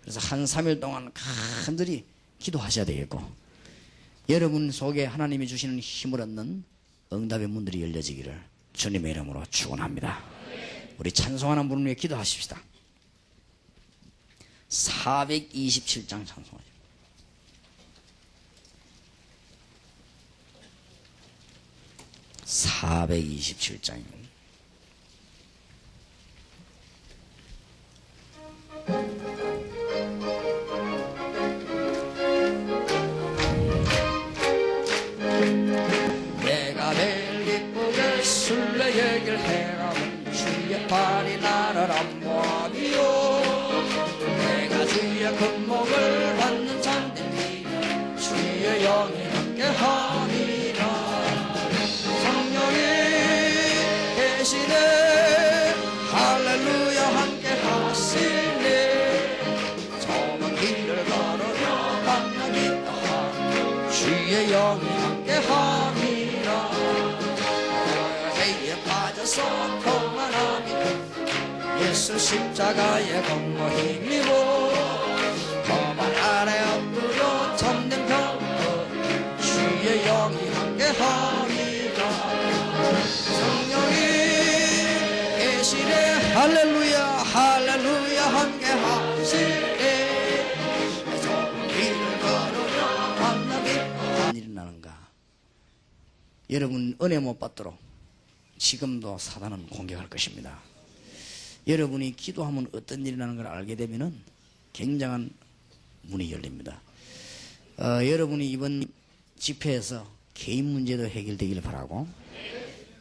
그래서 한 3일 동안 간절히 기도하셔야 되겠고 여러분 속에 하나님이 주시는 힘을 얻는 응답의 문들이 열려지기를 주님의 이름으로 축원합니다. 우리 찬송하는 분을 위해 기도하십시다. 427장 찬송하죠. 427장입니다. 내가 매일 기쁘게 순례의 길 행하면 주의 발이 나를 안보하리요. 내가 주의 금목을 받는 참된 비 주의 영이 함께하리라. 성령이 계시네 할렐루야 함께하시네. 좁은 길을 걸으며 만나기도 하고 주의 영이 함께하리라. 죄에 빠져서 평안함이 예수 십자가의 공로 힘입어 거발 아래 엎드려 참된 평안 주의 영이 함께하리라. 성령이 계시네 할렐루야 할렐루야 함께하시네. 좁은 길을 걸으며 만나기 무슨 일이 나는가. 여러분 은혜 못 받도록 지금도 사단은 공격할 것입니다. 여러분이 기도하면 어떤 일이 나는 걸 알게 되면은 굉장한 문이 열립니다. 여러분이 이번 집회에서 개인 문제도 해결되기를 바라고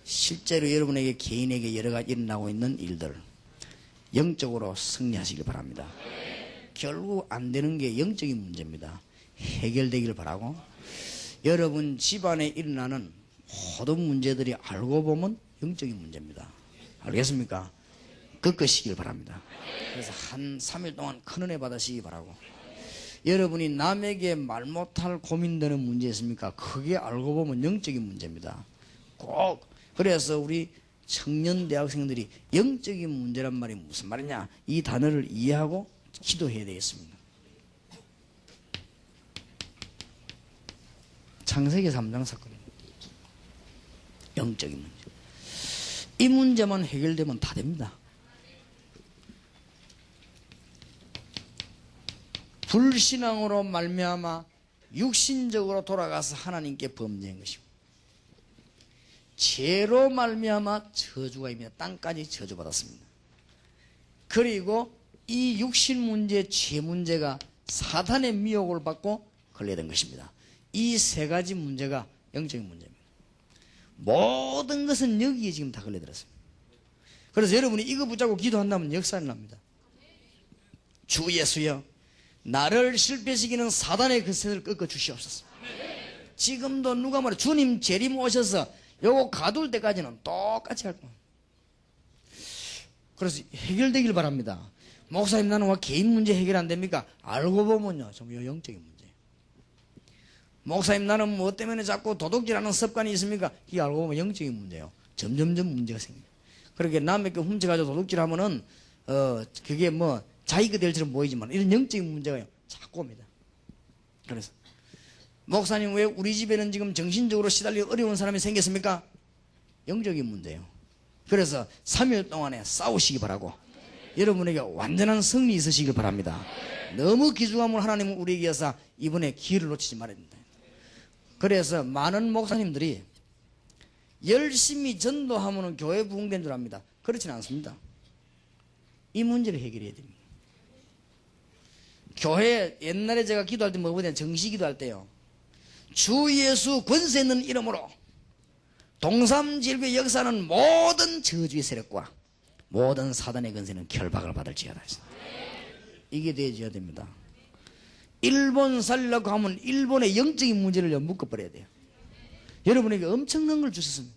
실제로 여러분에게 개인에게 여러 가지 일어나고 있는 일들 영적으로 승리하시길 바랍니다. 결국 안 되는 게 영적인 문제입니다. 해결되기를 바라고 여러분 집안에 일어나는 모든 문제들이 알고 보면 영적인 문제입니다. 알겠습니까? 꺾으시길 바랍니다. 그래서 한 3일 동안 큰 은혜 받으시기 바라고 여러분이 남에게 말 못할 고민되는 문제 있습니까? 그게 알고 보면 영적인 문제입니다. 꼭 그래서 우리 청년 대학생들이 영적인 문제란 말이 무슨 말이냐 이 단어를 이해하고 기도해야 되겠습니다. 창세기 3장 사건입니다. 영적인 문제. 이 문제만 해결되면 다 됩니다. 불신앙으로 말미암아 육신적으로 돌아가서 하나님께 범죄한 것이고 죄로 말미암아 저주가 입니다. 땅까지 저주받았습니다. 그리고 이 육신 문제, 죄 문제가 사탄의 미혹을 받고 걸려든 것입니다. 이 세 가지 문제가 영적인 문제입니다. 모든 것은 여기에 지금 다 걸려들었습니다. 그래서 여러분이 이거 붙잡고 기도한다면 역사는 납니다. 주 예수여 나를 실패시키는 사단의 그 세를 꺾어 주시옵소서. 지금도 누가 말해 주님 재림 오셔서 요거 가둘 때까지는 똑같이 할 거예요. 그래서 해결되길 바랍니다. 목사님 나는 왜 개인 문제 해결 안 됩니까? 알고 보면요 정말 영적인 문제. 목사님 나는 뭐 때문에 자꾸 도둑질하는 습관이 있습니까? 이게 알고 보면 영적인 문제예요. 점점점 문제가 생겨요. 그렇게 남의 거 훔쳐가지고 도둑질하면은 그게 뭐 자기가 될 줄은 보이지만 이런 영적인 문제가 자꾸 옵니다. 그래서 목사님 왜 우리 집에는 지금 정신적으로 시달리 어려운 사람이 생겼습니까? 영적인 문제예요. 그래서 3일 동안에 싸우시기 바라고 여러분에게 완전한 승리 있으시길 바랍니다. 너무 귀중함을 하나님은 우리에게 해서 이번에 기회를 놓치지 말아야 된다. 그래서 많은 목사님들이 열심히 전도하면 교회 부흥된 줄 압니다. 그렇지는 않습니다. 이 문제를 해결해야 됩니다. 교회 옛날에 제가 기도할 때 뭐보냐 정시 기도할 때요. 주 예수 권세 있는 이름으로 동삼질교의 역사는 모든 저주의 세력과 모든 사단의 권세는 결박을 받을지어다. 이게 되어야 됩니다. 일본 살려고 하면 일본의 영적인 문제를 묶어버려야 돼요. 여러분에게 엄청난 걸 주셨습니다.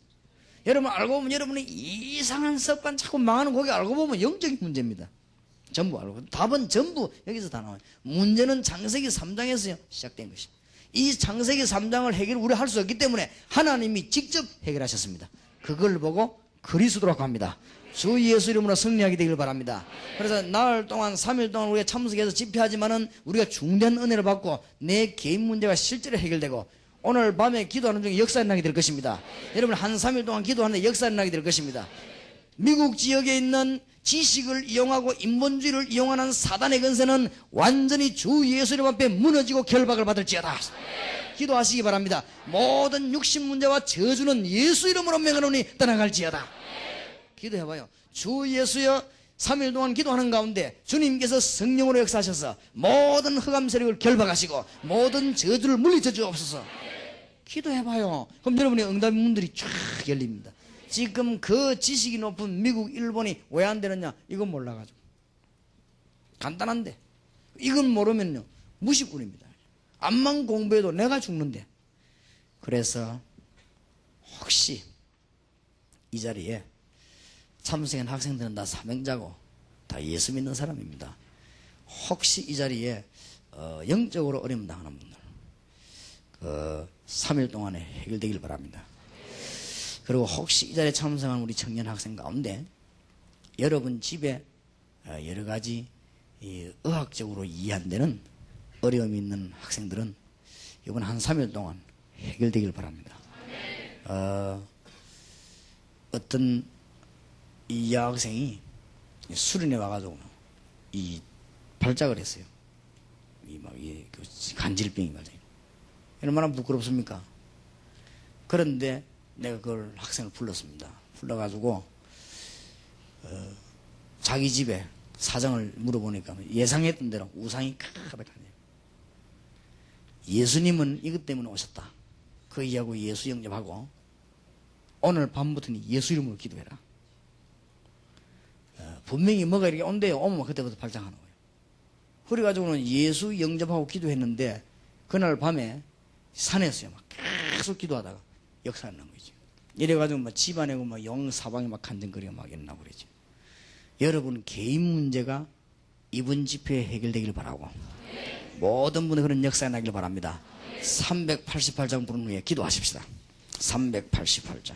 여러분 알고 보면 여러분의 이상한 습관 자꾸 망하는 거기 알고 보면 영적인 문제입니다. 전부 알고 답은 전부 여기서 다 나와요. 문제는 창세기 3장에서 시작된 것입니다. 이 창세기 3장을 우리가 할 수 없기 때문에 하나님이 직접 해결하셨습니다. 그걸 보고 그리스도라고 합니다. 주 예수 이름으로 승리하게 되길 바랍니다. 그래서 나흘 동안 3일 동안 우리가 참석해서 집회하지만은 우리가 중대한 은혜를 받고 내 개인 문제가 실제로 해결되고 오늘 밤에 기도하는 중에 역사 일어나게 될 것입니다. 여러분 한 3일 동안 기도하는데 역사 일어나게 될 것입니다. 미국 지역에 있는 지식을 이용하고 인본주의를 이용하는 사단의 권세는 완전히 주 예수 이름 앞에 무너지고 결박을 받을지어다. 기도하시기 바랍니다. 모든 육신 문제와 저주는 예수 이름으로 명하노니 떠나갈지어다. 기도해봐요. 주 예수여 3일 동안 기도하는 가운데 주님께서 성령으로 역사하셔서 모든 흑암 세력을 결박하시고 모든 저주를 물리쳐 주옵소서. 기도해봐요. 그럼 여러분의 응답의 문들이 쫙 열립니다. 지금 그 지식이 높은 미국, 일본이 왜 안 되느냐? 이건 몰라가지고. 간단한데. 이건 모르면요. 무식꾼입니다. 암만 공부해도 내가 죽는데. 그래서 혹시 이 자리에 참석한 학생들은 다 사명자고 다 예수 믿는 사람입니다. 혹시 이 자리에 영적으로 어려움 당하는 분들 3일 동안에 해결되길 바랍니다. 그리고 혹시 이 자리에 참석한 우리 청년 학생 가운데 여러분 집에 여러 가지 의학적으로 이해 안 되는 어려움이 있는 학생들은 이번 한 3일 동안 해결되길 바랍니다. 어떤 이 여학생이 수련회 와가지고 이 발작을 했어요. 그 간질병이 발작. 얼마나 부끄럽습니까? 그런데 내가 그걸 학생을 불렀습니다. 불러가지고 자기 집에 사정을 물어보니까 예상했던 대로 우상이 가득하네요. 예수님은 이것 때문에 오셨다. 그 이하고 예수 영접하고 오늘 밤부터는 예수 이름으로 기도해라. 분명히 뭐가 이렇게 온대요. 오면 그때부터 발작하는 거예요. 그래가지고는 예수 영접하고 기도했는데 그날 밤에 산에서요 막 계속 기도하다가 역사가 난 거죠. 이래가지고 막 집안에 막 영 사방에 막 간증거리가 막 일어나고 그러죠. 여러분 개인 문제가 이번 집회에 해결되길 바라고 모든 분의 그런 역사가 나길 바랍니다. 388장 부른 후에 기도하십시다. 388장.